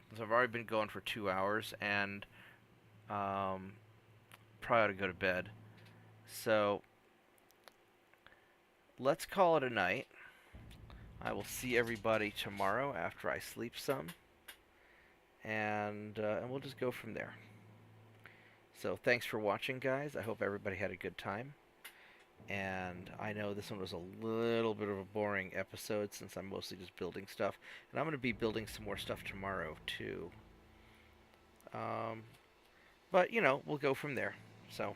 Because I've already been going for 2 hours and probably ought to go to bed. So let's call it a night. I will see everybody tomorrow after I sleep some. And we'll just go from there. So thanks for watching, guys. I hope everybody had a good time. And I know this one was a little bit of a boring episode since I'm mostly just building stuff. And I'm going to be building some more stuff tomorrow, too. But, we'll go from there. So,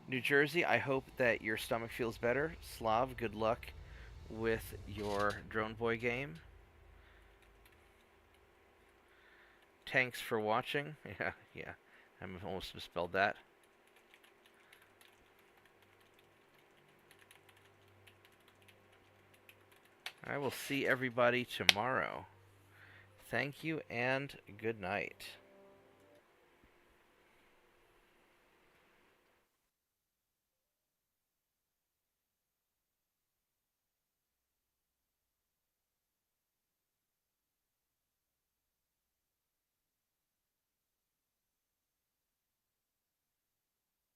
New Jersey, I hope that your stomach feels better. Slav, good luck with your Drone Boy game. Thanks for watching. Yeah, I almost misspelled that. I will see everybody tomorrow. Thank you and good night.